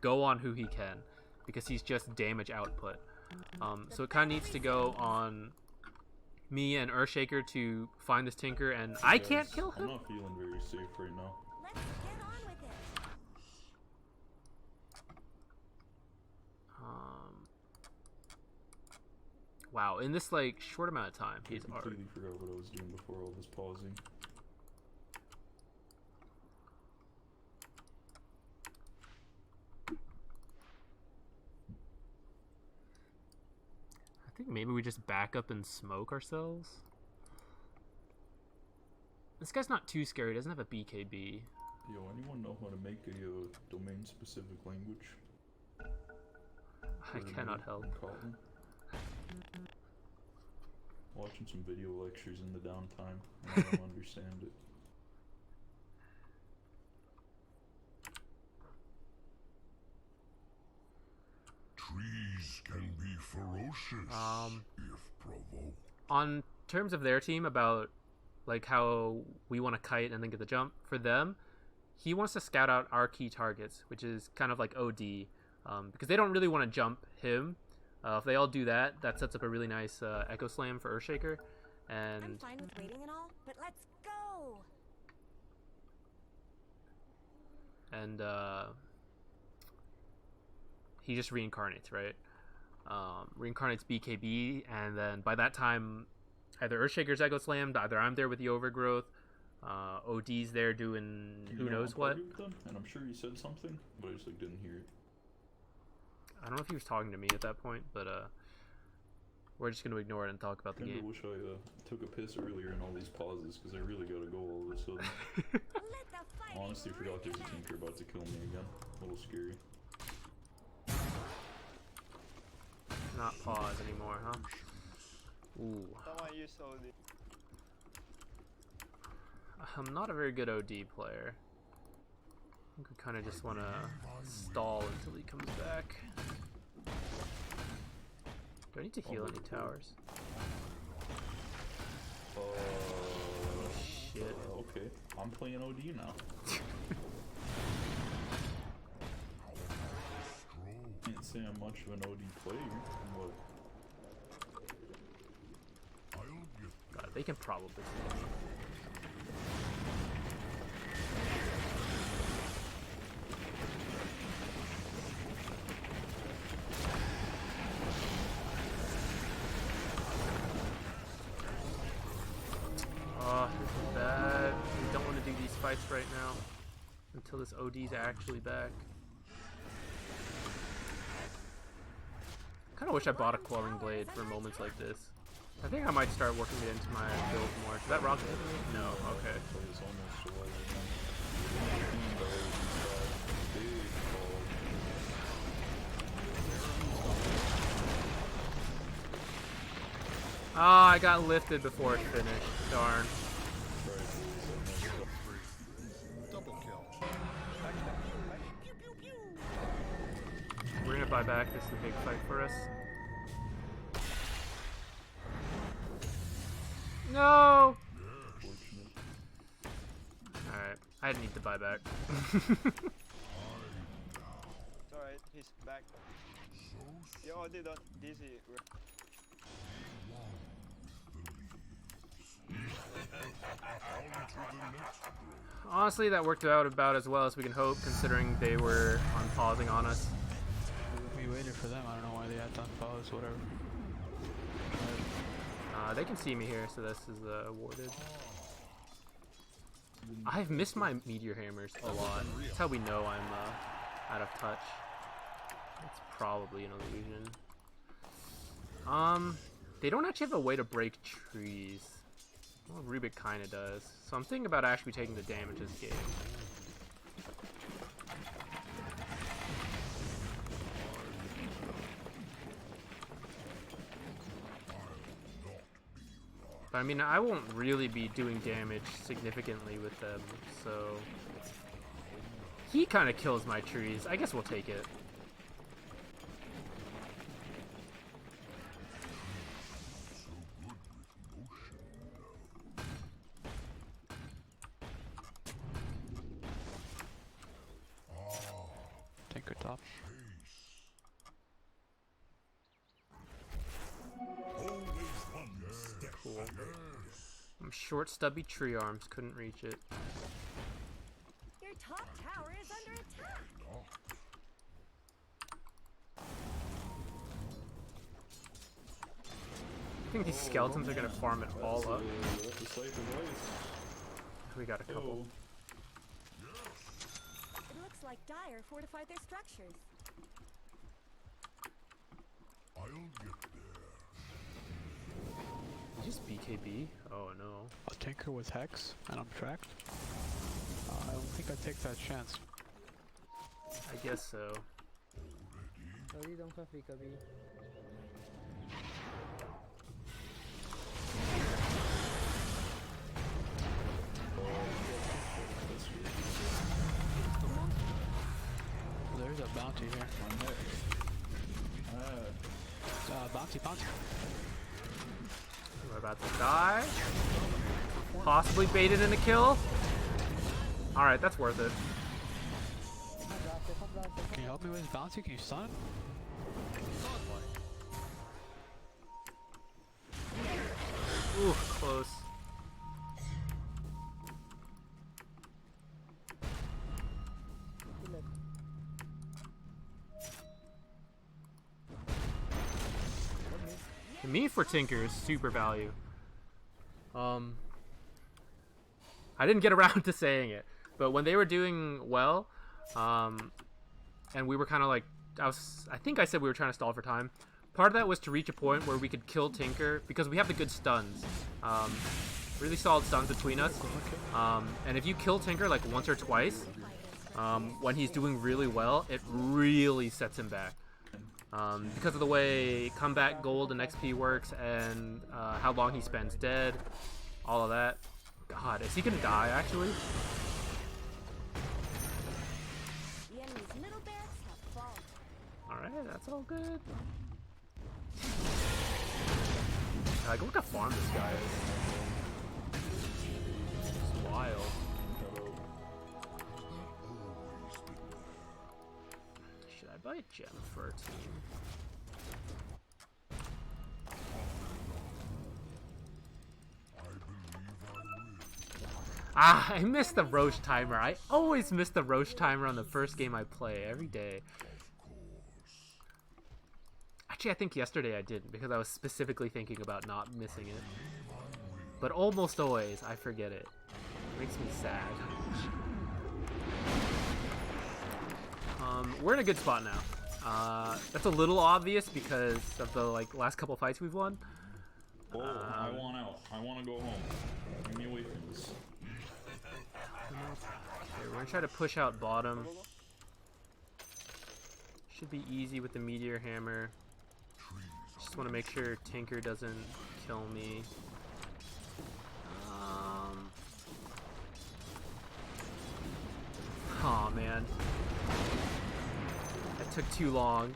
A: go on who he can, because he's just damage output. So it kind of needs to go on me and Earthshaker to find this Tinker, and I can't kill
C: I'm
A: him.
C: not feeling very safe right now.
B: Let's get on with it.
A: Wow, in this like short amount of time,
C: I
A: he's already.
C: completely forgot what I was doing before all this pausing.
A: I think maybe we just back up and smoke ourselves. This guy's not too scary. He doesn't have a BKB.
C: Yo, anyone know how to make a domain-specific language?
A: I cannot help.
C: Kotlin? Watching some video lectures in the downtime, and I don't understand it.
F: Trees can be ferocious if provoked.
A: On terms of their team, about like how we want to kite and then get the jump, for them, he wants to scout out our key targets, which is kind of like OD, because they don't really want to jump him. If they all do that, that sets up a really nice Echo Slam for Earthshaker.
B: I'm
A: And
B: fine with waiting and all, but let's go.
A: he just reincarnates, right? Reincarnates BKB, and then by that time, either Earthshaker's Echo Slammed, either I'm there with the Overgrowth, OD's there doing who
C: You know,
A: knows
C: I'm
A: what.
C: party with them, and I'm sure he said something, but I just like didn't hear it.
A: I don't know if he was talking to me at that point, but we're just gonna ignore it and talk about the
C: Kinda
A: game.
C: wish I took a piss earlier in all these pauses, because I really gotta go all of a sudden.
B: Let the fighting
C: Honestly forgot there's a
B: recommence.
C: Tinker about to kill me again. A little scary.
A: Not pause anymore, huh? Ooh.
D: Someone use OD.
A: I'm not a very good OD player. I think we kind of just want to stall until he comes back. Do I need to heal any towers? Shit.
C: Okay, I'm playing OD now. Can't say I'm much of an OD player, but
F: I'll get
A: God, they can probably kill me. Oh, this is bad. We don't want to do these fights right now until this OD's actually back. Kind of wish I bought a Quelling Blade for moments like this. I think I might start working it into my build more. Did that rocket hit me? No, okay.
C: play is almost alive again. Big ball.
A: Ah, I got lifted before it finished. Darn.
F: double kill.
B: Pew pew pew.
A: We're gonna buy back. This is a big fight for us. No!
C: Fortunate.
A: Alright, I didn't need to buy back.
D: It's alright, he's back. Yo, OD don't dizzy.
A: Honestly, that worked out about as well as we can hope, considering they were unpausing on us.
E: We waited for them. I don't know why they had to unpause, whatever.
A: They can see me here, so this is awarded. I've missed my meteor hammers a lot. That's how we know I'm out of touch. It's probably an illusion. They don't actually have a way to break trees. Well, Rubik kinda does. So I'm thinking about actually taking the damage this game. By I mean, I won't really be doing damage significantly with them, so... He kind of kills my trees. I guess we'll take it.
E: Tinker top.
A: Cool. I'm short, stubby tree arms. Couldn't reach it.
B: Your top tower is under attack.
A: I think these skeletons are gonna farm it all up.
C: That's a safe advice.
A: We got a couple.
B: It looks like Dire fortified their structures.
F: I'll get there.
A: Did you just BKB? Oh no.
E: A tinker with hex, and I'm tracked. I don't think I take that chance.
A: I guess so.
G: Sorry, don't free कभी.
E: There's a bounty here. Bounty.
A: We're about to die. Possibly baited in a kill. Alright, that's worth it.
E: Can you help me with this bounty? Can you stun it?
A: Ooh, close. Me for Tinker is super value. I didn't get around to saying it, but when they were doing well, and we were kind of like, I think I said we were trying to stall for time. Part of that was to reach a point where we could kill Tinker because we have the good stuns. Really solid stuns between us. And if you kill Tinker like once or twice, when he's doing really well, it really sets him back. Because of the way combat gold and XP works and how long he spends dead, all of that. God, is he gonna die actually?
B: The enemy's middle barracks have fallen.
A: Alright, that's all good. Like, look how farm this guy is. It's wild. Should I buy a gem for our team? Ah, I missed the Roche timer. I always miss the Roche timer on the first game I play, every day. Actually, I think yesterday I didn't, because I was specifically thinking about not missing it. But almost always, I forget it. It makes me sad. We're in a good spot now. That's a little obvious because of the last couple fights we've won.
C: Oh, I want out. I want to go home. Give me away from this.
A: Okay, we're gonna try to push out bottom. Should be easy with the meteor hammer. Just want to make sure Tinker doesn't kill me. Oh man, that took too long.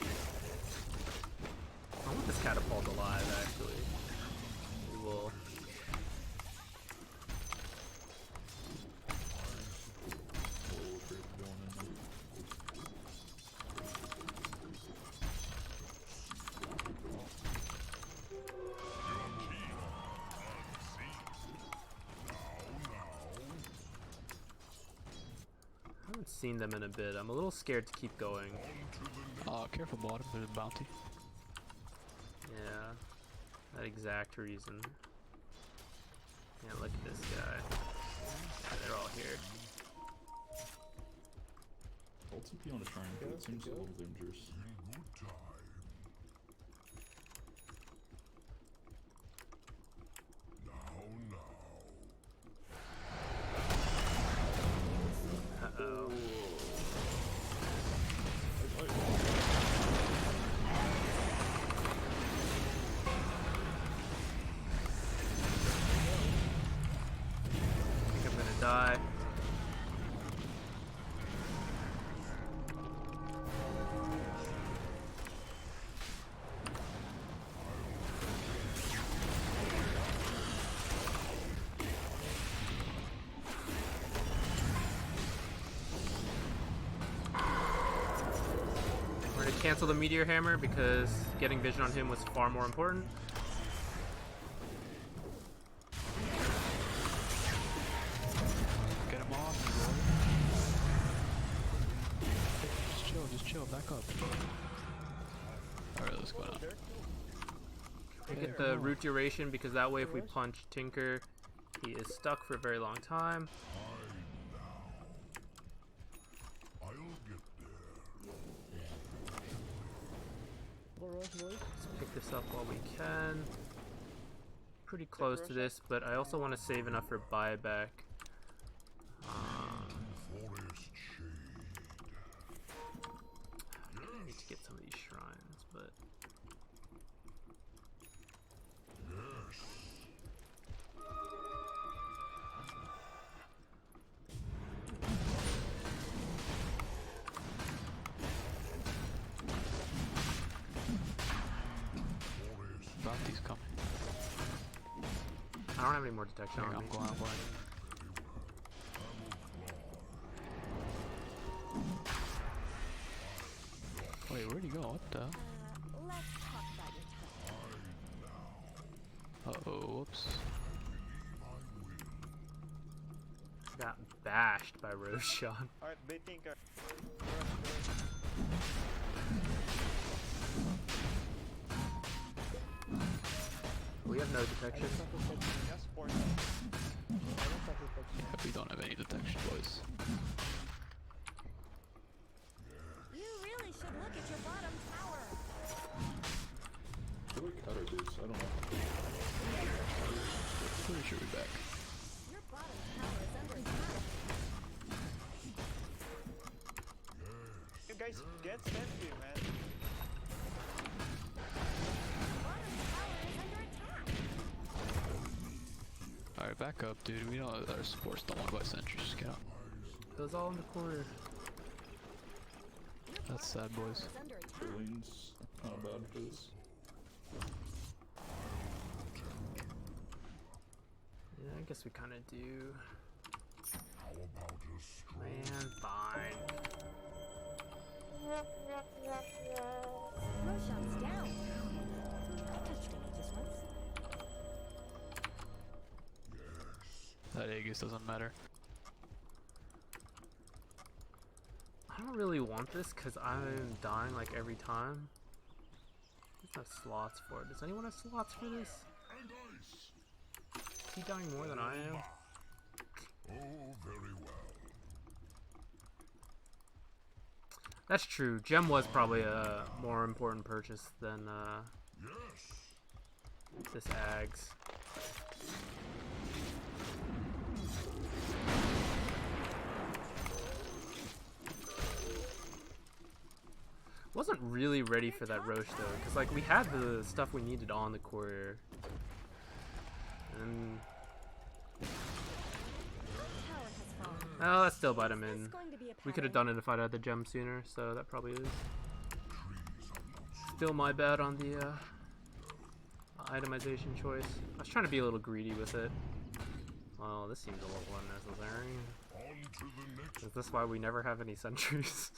A: I want this catapult alive, actually. We will. I haven't seen them in a bit. I'm a little scared to keep going.
E: Careful bottom, there's a bounty.
A: Yeah, that exact reason. Yeah, look at this guy. Yeah, they're all here.
C: I'll TP on a Treant, but it seems a little dangerous.
A: Uh-oh. die. We're gonna cancel the meteor hammer because getting vision on him was far more important.
E: Get him off, bro. Just chill, back up. Alright, let's go down.
A: We get the root duration because that way if we punch Tinker, he is stuck for a very long time.
F: I'll get there.
G: Go rush, boys.
A: Let's pick this up while we can. Pretty close to this, but I also want to save enough for buyback.
F: Forest shade.
A: I need to get some of these shrines, but
F: Yes. Forest.
E: Bounty's coming.
A: I don't have any more detection
E: Here,
A: on
E: I'm
A: me.
E: going. Wait, where'd he go? What the?
B: Let's talk about your toe.
E: Uh-oh, whoops.
A: Got bashed by Roshan.
D: Alright, bait Tinker.
A: We have no
G: I
A: detection.
G: don't have protection.
D: Yes, support.
G: I don't have protection.
E: Yeah, we don't have any detection, boys.
B: You really should look at your bottom tower.
C: I feel like counter base. I don't know.
E: Pretty sure we're back.
B: Your bottom tower is under attack.
D: You guys get sent to, man.
B: Bottom tower is under attack.
E: Alright, back up, dude. We know that our supports don't want to buy sentries. Just get out.
A: Goes all in the corner.
E: That's sad, boys.
B: Is under attack.
C: Lane's not bad for this.
A: Yeah, I guess we kind of do.
F: How about a strong
A: Man, fine.
B: Roshan's down. I touched him just once.
E: That Aegis doesn't matter.
A: I don't really want this because I'm dying like every time. There's no slots for it. Does anyone have slots for this?
F: and ice.
A: Is he dying more than I am?
F: Oh, very well.
A: That's true. Gem was probably a more important purchase than
F: Yes.
A: this Ags. Wasn't really ready for that Roche though, because like we had the stuff we needed on the courier. And
B: Tower has fallen.
A: oh, that's still bite him
B: Is
A: in.
B: this going to be a
A: We could have
B: pattern?
A: done it if I'd had the gem sooner, so that probably is.
F: Trees are not
A: Still my bad on the itemization choice. I was trying to be a little greedy with it. Well, this seems a little unnecessary.
F: on to the next.
A: Is this why we never have any sentries?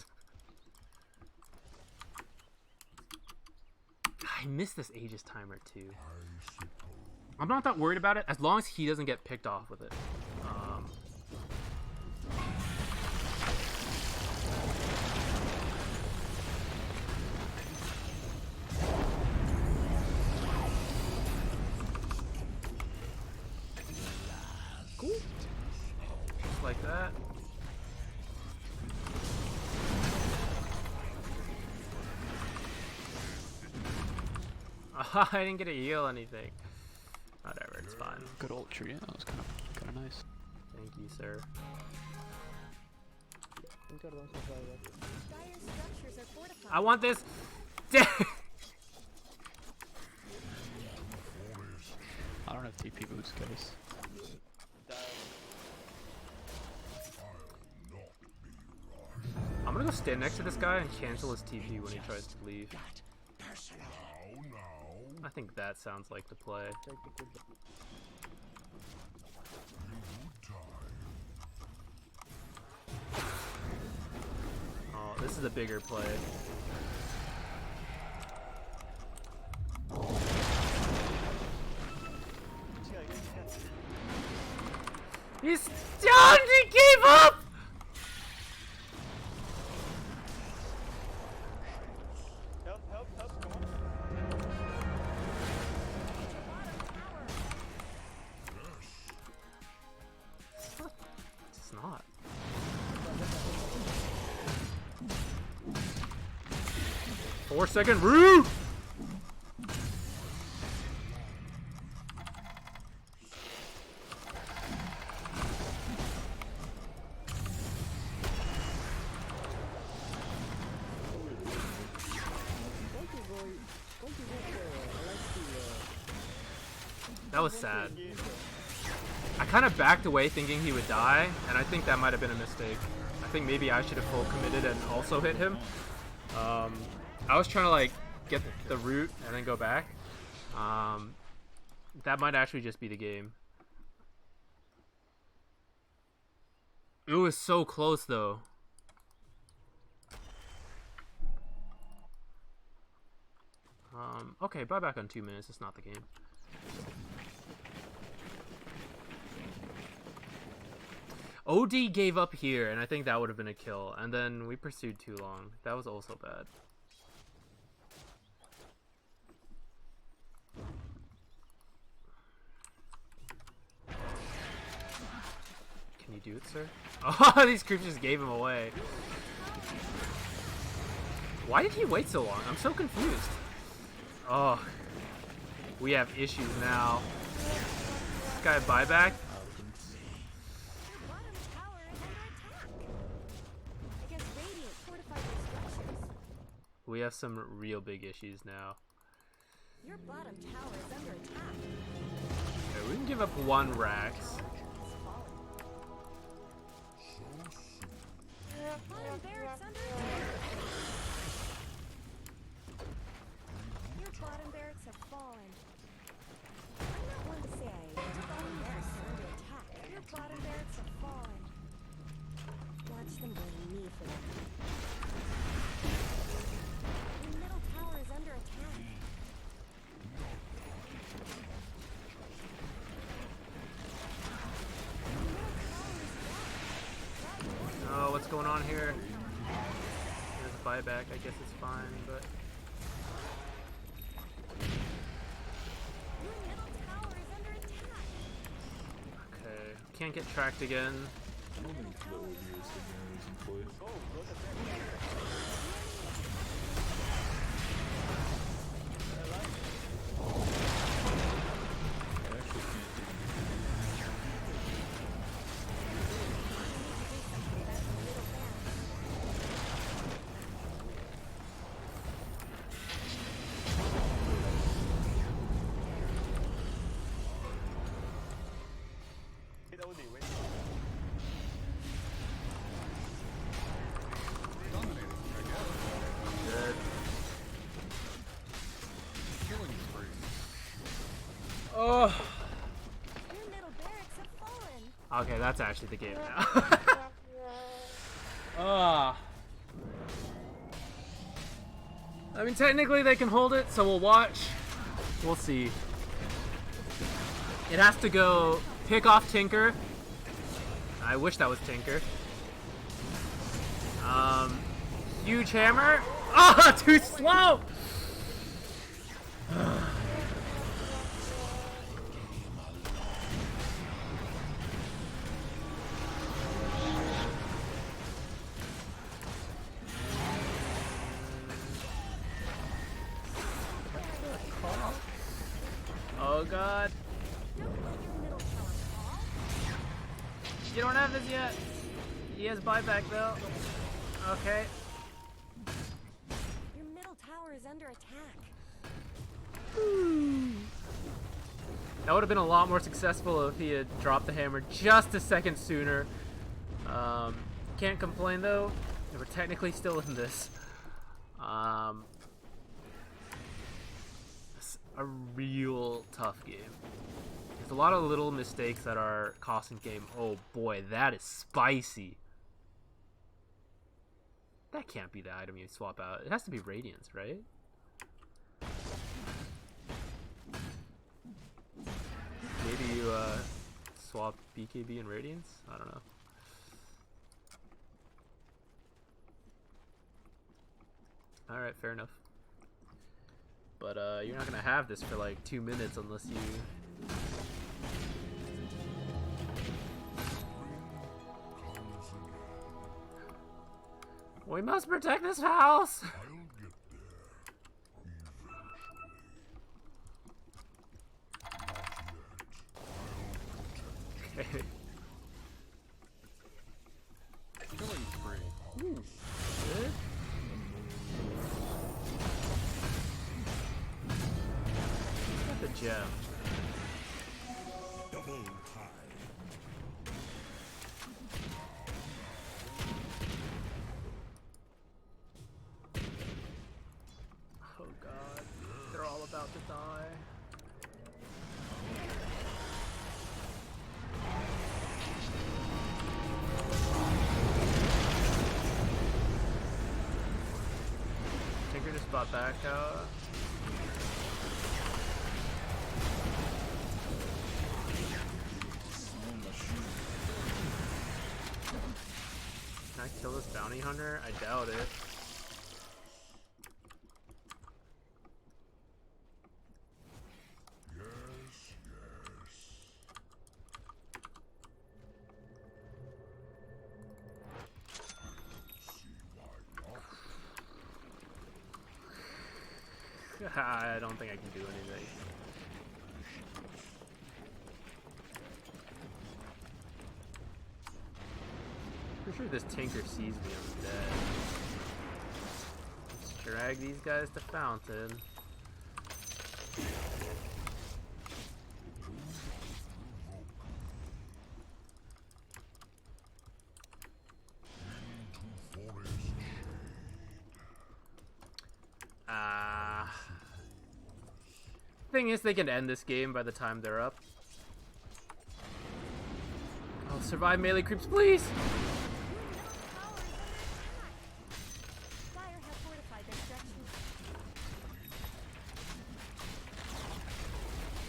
A: I miss this Aegis timer too.
F: I suppose.
A: I'm not that worried about it as long as he doesn't get picked off with it. Cool. Just like that. I didn't get to heal anything. Whatever, it's fine.
E: Good old tree. Yeah, that was kind of nice.
A: Thank you, sir.
G: Tinker don't survive that.
B: Dire structures are fortified.
A: I want this.
E: I don't have TP boots, guys.
A: gonna go stand next to this guy and cancel his TP when he tries to leave. I think that sounds like the play. Oh, this is a bigger play. He's down! He gave up!
D: Help, help, help, come on.
A: It's not. 4-second root! That was sad. I kind of backed away thinking he would die, and I think that might have been a mistake. I think maybe I should have full committed and also hit him. I was trying to like get the root and then go back. That might actually just be the game. It was so close though. Okay, buy back on 2 minutes. It's not the game. OD gave up here, and I think that would have been a kill. And then we pursued too long. That was also bad. Can you do it, sir? Oh, these creeps just gave him away. Why did he wait so long? I'm so confused. Oh, we have issues now. This guy buyback. We have some real big issues now.
B: Your bottom tower is under attack.
A: Okay, we can give up 1 Rax.
B: Bottom barracks under attack. Your bottom barracks have fallen. I'm not one to say your bottom barracks are under attack. Your bottom barracks have fallen. Watch them blame me for that. Your middle tower is under attack.
A: Oh, what's going on here? There's a buyback. I guess it's fine, but
B: Your middle tower is under attack.
A: okay. Can't get tracked again.
C: I don't think that would be a signal is in place.
D: Go, go to bed.
C: I actually can't
D: Hit OD, wait.
A: Good.
F: Killing spree.
A: Oh.
B: Your middle barracks have fallen.
A: Okay, that's actually the game now. Ah. I mean, technically they can hold it, so we'll watch. We'll see. It has to go pick off Tinker. I wish that was Tinker. Huge hammer. Ah, too slow. Oh god.
B: Don't let your middle tower fall.
A: You don't have this yet. He has buyback though. Okay.
B: Your middle tower is under attack.
A: That would have been a lot more successful if he had dropped the hammer just a second sooner. Can't complain though. And we're technically still in this. It's a real tough game. There's a lot of little mistakes that are costing game. Oh boy, that is spicy. That can't be the item you swap out. It has to be Radiance, right? Maybe you swap BKB and Radiance? I don't know. Alright, fair enough. But you're not gonna have this for like 2 minutes unless you... We must protect this house!
F: I'll get there eventually.
A: Okay.
C: Killing spree.
A: Ooh, good. Got the gem.
F: Double time.
A: Oh god, they're all about to die. Tinker just bought back out. Can I kill this bounty hunter? I doubt it.
F: Yes, yes. See why not?
A: I don't think I can do anything. Pretty sure this Tinker sees me, I'm dead. Let's drag these guys to Fountain. Thing is, they can end this game by the time they're up. Oh, survive melee creeps, please!
B: Fire have fortified their structures.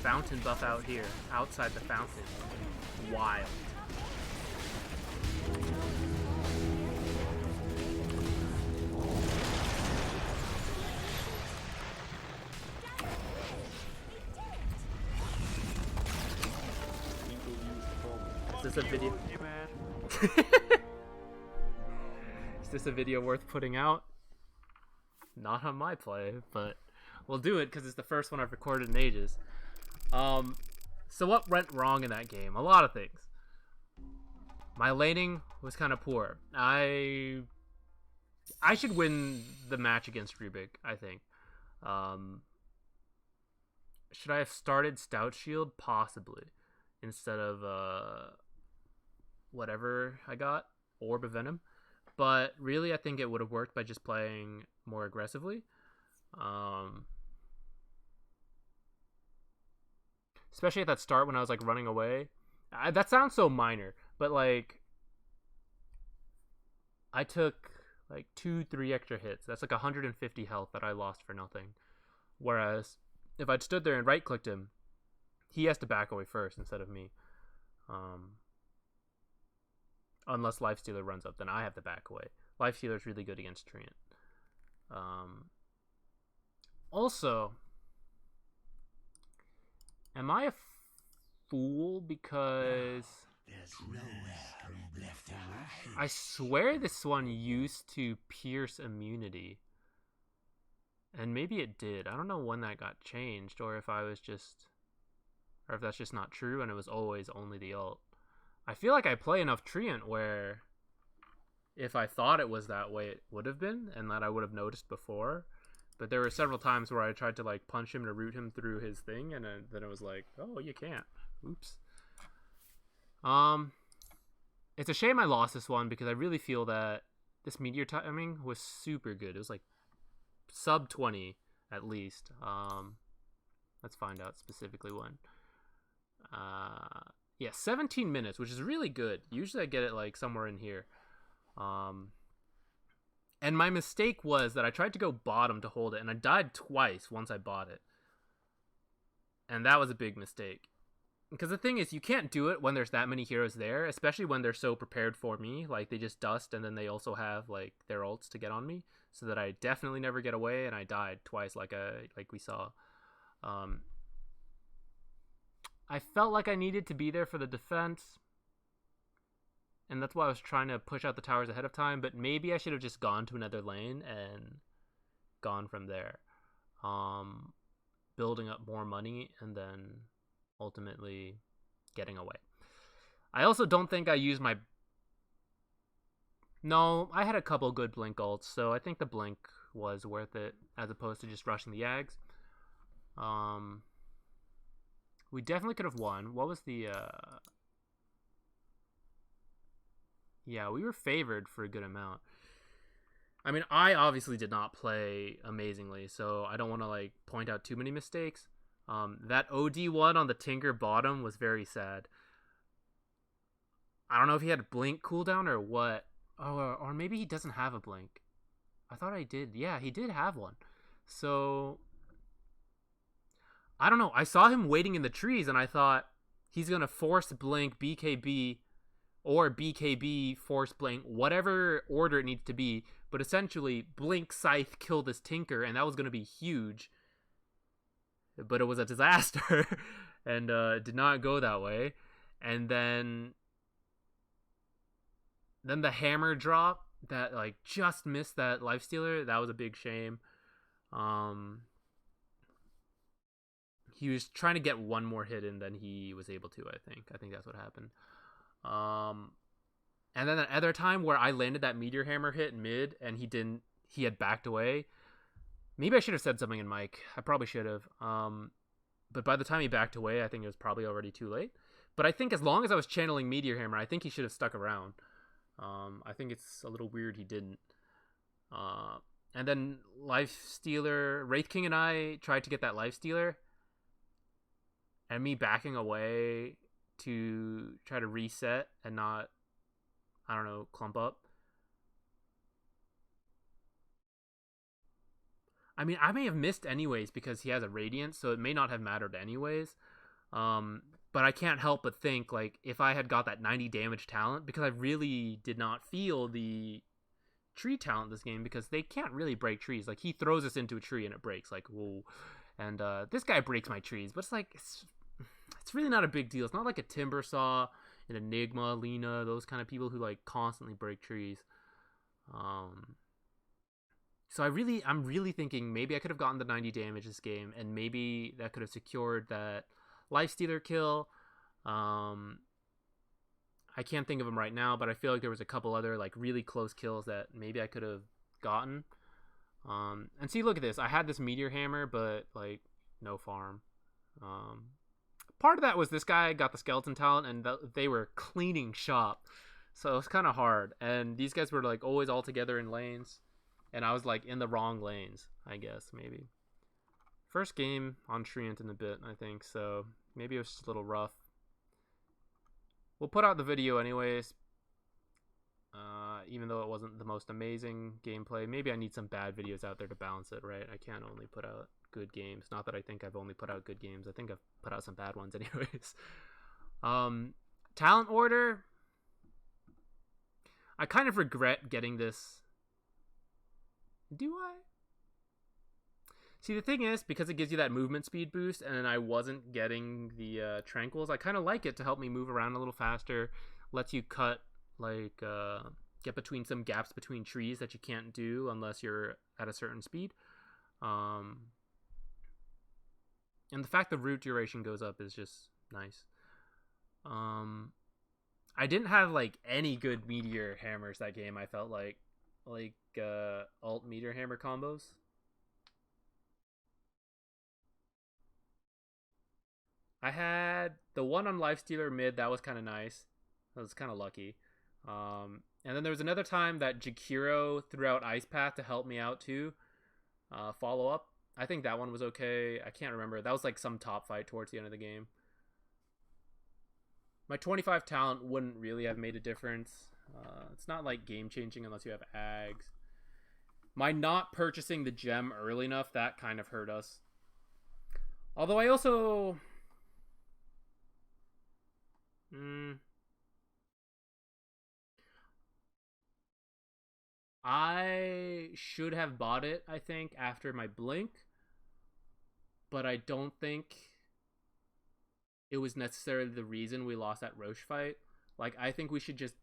A: Fountain buff out here, outside the fountain. Wild. Is this a video? Is this a video worth putting out? Not on my play, but we'll do it because it's the first one I've recorded in ages. So what went wrong in that game? A lot of things. My laning was kind of poor. I should win the match against Rubik, I think. Should I have started Stout Shield? Possibly. Instead of whatever I got, Orb of Venom. But really, I think it would have worked by just playing more aggressively. Especially at that start when I was like running away. That sounds so minor, but like I took like 2-3 extra hits. That's like 150 health that I lost for nothing. Whereas if I'd stood there and right clicked him, he has to back away first instead of me. Unless Lifestealer runs up, then I have to back away. Lifestealer is really good against Treant. Also, am I a fool because I swear this one used to pierce immunity, and maybe it did. I don't know when that got changed, or if that's just not true and it was always only the ult. I feel like I play enough Treant where if I thought it was that way, it would have been, and that I would have noticed before. But there were several times where I tried to like punch him to root him through his thing, and then it was like, oh, you can't. Oops. It's a shame I lost this one because I really feel that this meteor timing was super good. It was like sub 20 at least. Let's find out specifically when. Yeah, 17 minutes, which is really good. Usually I get it like somewhere in here. And my mistake was that I tried to go bottom to hold it, and I died twice once I bought it. And that was a big mistake. Because the thing is, you can't do it when there's that many heroes there, especially when they're so prepared for me. Like, they just dust, and then they also have, like, their ults to get on me. So that I definitely never get away, and I died twice like we saw. I felt like I needed to be there for the defense. And that's why I was trying to push out the towers ahead of time. But maybe I should have just gone to another lane and gone from there. Building up more money and then ultimately getting away. I also don't think I used my... No, I had a couple good blink ults, so I think the blink was worth it as opposed to just rushing the Yags. We definitely could have won. What was the... Yeah, we were favored for a good amount. I mean, I obviously did not play amazingly, so I don't want to like point out too many mistakes. That OD1 on the Tinker bottom was very sad. I don't know if he had a blink cooldown or what. Oh, or maybe he doesn't have a blink. I thought I did. Yeah, he did have one. So, I don't know. I saw him waiting in the trees, and I thought he's going to force blink BKB or BKB force blink, whatever order it needs to be. But essentially, blink Scythe kill this Tinker, and that was going to be huge. But it was a disaster, and did not go that way. And then the hammer drop that like just missed that lifestealer. That was a big shame. He was trying to get one more hit in than he was able to. I think that's what happened. And then the other time where I landed that meteor hammer hit mid and he didn't. He had backed away. Maybe I should have said something in mic. I probably should have. But by the time he backed away, I think it was probably already too late. But I think as long as I was channeling meteor hammer, I think he should have stuck around. I think it's a little weird he didn't. And then Lifestealer, Wraith King and I tried to get that Lifestealer. And me backing away to try to reset and not, I don't know, clump up. I mean, I may have missed anyways because he has a Radiant, so it may not have mattered anyways. But I can't help but think, like, if I had got that 90 damage talent, because I really did not feel the tree talent this game, because they can't really break trees. Like, he throws us into a tree and it breaks, like, whoa. And this guy breaks my trees, but it's like, it's really not a big deal. It's not like a Timbersaw, an Enigma, Lena, those kind of people who, like, constantly break trees. So I'm really thinking maybe I could have gotten the 90 damage this game, and maybe that could have secured that Lifestealer kill. I can't think of them right now, but I feel like there was a couple other like really close kills that maybe I could have gotten. And see, look at this. I had this meteor hammer, but like no farm. Part of that was this guy got the skeleton talent, and they were cleaning shop, so it was kind of hard. And these guys were like always all together in lanes. And I was like in the wrong lanes, I guess, maybe. First game on Treant in a bit, I think, so maybe it was just a little rough. We'll put out the video anyways, even though it wasn't the most amazing gameplay. Maybe I need some bad videos out there to balance it, right? I can't only put out good games. Not that I think I've only put out good games. I think I've put out some bad ones anyways. Talent order. I kind of regret getting this. Do I? See, the thing is, because it gives you that movement speed boost, and I wasn't getting the tranquils, I kind of like it to help me move around a little faster. Lets you cut, like, get between some gaps between trees that you can't do unless you're at a certain speed. And the fact the root duration goes up is just nice. I didn't have, like, any good meteor hammers that game, I felt like alt meteor hammer combos. I had the one on Lifestealer mid, that was kind of nice. That was kind of lucky. And then there was another time that Jakiro threw out Ice Path to help me out too. Follow up. I think that one was okay. I can't remember. That was like some top fight towards the end of the game. My 25 talent wouldn't really have made a difference. It's not like game changing unless you have Ags. My not purchasing the gem early enough, that kind of hurt us. Although I also... I should have bought it, I think, after my blink. But I don't think it was necessarily the reason we lost that Roche fight. Like, I think we should just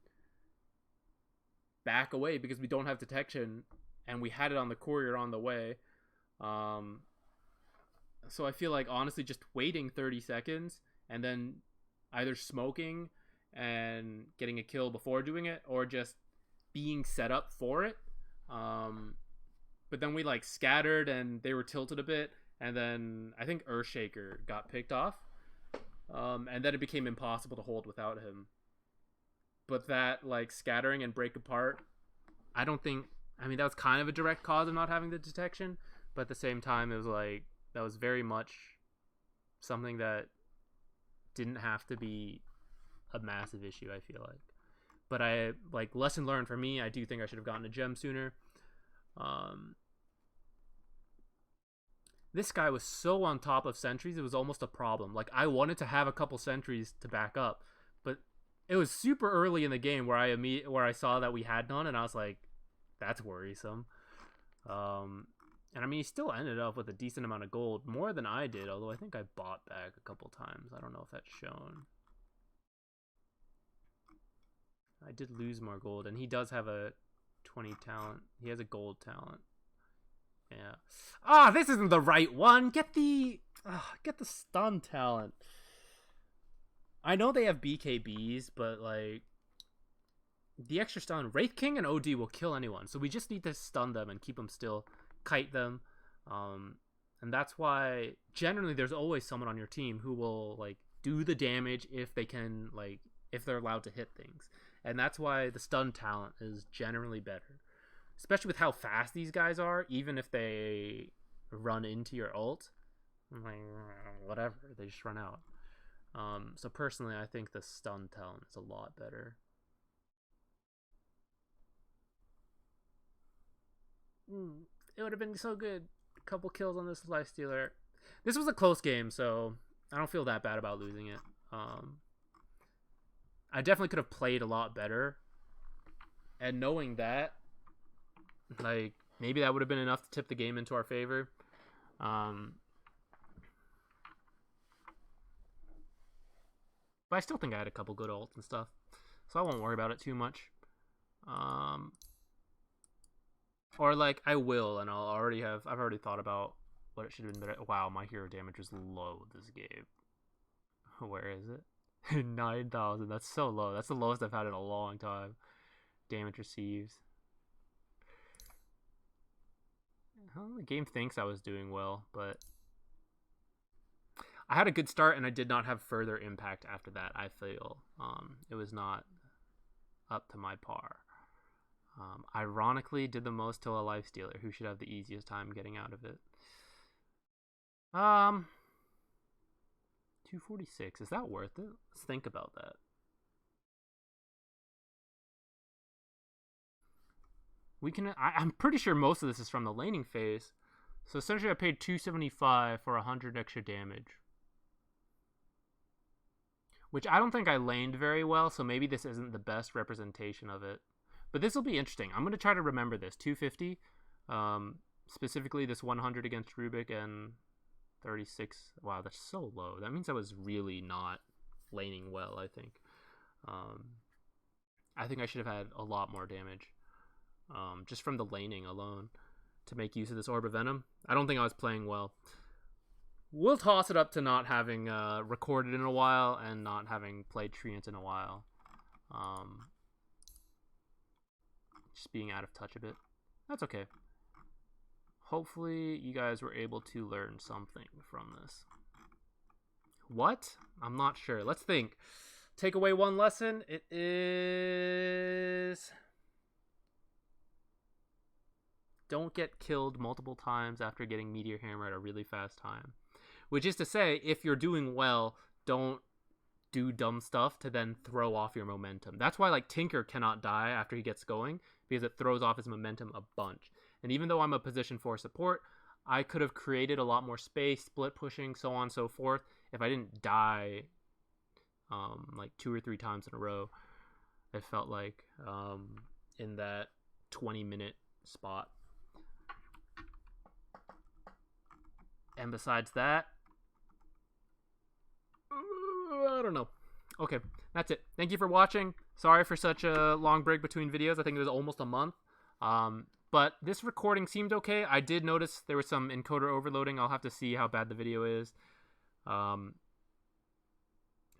A: back away because we don't have detection and we had it on the courier on the way. So I feel like, honestly, just waiting 30 seconds and then either smoking and getting a kill before doing it or just being set up for it. But then we like scattered and they were tilted a bit, and then I think Earthshaker got picked off, and then it became impossible to hold without him. But that like scattering and break apart, I don't think, I mean, that was kind of a direct cause of not having the detection, but at the same time it was like that was very much something that didn't have to be a massive issue, I feel like. But I, like, lesson learned for me, I do think I should have gotten a gem sooner. This guy was so on top of sentries, it was almost a problem. Like, I wanted to have a couple sentries to back up, but it was super early in the game where I saw that we had none, and I was like, that's worrisome. And I mean, he still ended up with a decent amount of gold, more than I did, although I think I bought back a couple times. I don't know if that's shown. I did lose more gold, and he does have a 20 talent. He has a gold talent. Yeah. Ah, this isn't the right one. Get the stun talent. I know they have BKBs, but like the extra stun, Wraith King and OD will kill anyone. So we just need to stun them and keep them still, kite them. And that's why generally there's always someone on your team who will like do the damage if they can, like if they're allowed to hit things. And that's why the stun talent is generally better. Especially with how fast these guys are, even if they run into your ult. Like, whatever, they just run out. So personally, I think the stun talent is a lot better. It would have been so good. A couple kills on this Lifestealer. This was a close game, so I don't feel that bad about losing it. I definitely could have played a lot better. And knowing that, like, maybe that would have been enough to tip the game into our favor. But I still think I had a couple good ults and stuff. So I won't worry about it too much. Or, like, I will, and I've already thought about what it should have been better. Wow, my hero damage is low this game. Where is it? 9,000. That's so low. That's the lowest I've had in a long time. Damage receives. Well, the game thinks I was doing well, but I had a good start and I did not have further impact after that, I feel. It was not up to my par. Ironically, did the most to a Lifestealer who should have the easiest time getting out of it. 246. Is that worth it? Let's think about that. I'm pretty sure most of this is from the laning phase. So essentially I paid 275 for 100 extra damage. Which I don't think I laned very well, so maybe this isn't the best representation of it. But this will be interesting. I'm going to try to remember this. 250. Specifically this 100 against Rubik and 36. Wow, that's so low. That means I was really not laning well, I think. I think I should have had a lot more damage. Just from the laning alone to make use of this Orb of Venom. I don't think I was playing well. We'll toss it up to not having recorded in a while and not having played Treant in a while. Just being out of touch a bit. That's okay. Hopefully you guys were able to learn something from this. What? I'm not sure. Let's think. take away one lesson. It is... don't get killed multiple times after getting Meteor Hammer at a really fast time. Which is to say, if you're doing well, don't do dumb stuff to then throw off your momentum. That's why like Tinker cannot die after he gets going, because it throws off his momentum a bunch. And even though I'm a position 4 support, I could have created a lot more space, split pushing, so on and so forth, if I didn't die like 2 or 3 times in a row. It felt like in that 20-minute spot. And besides that, I don't know. Okay, that's it. Thank you for watching. Sorry for such a long break between videos. I think it was almost a month. But this recording seemed okay. I did notice there was some encoder overloading. I'll have to see how bad the video is.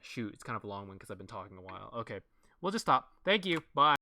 A: Shoot, it's kind of a long one because I've been talking a while. Okay, we'll just stop. Thank you. Bye.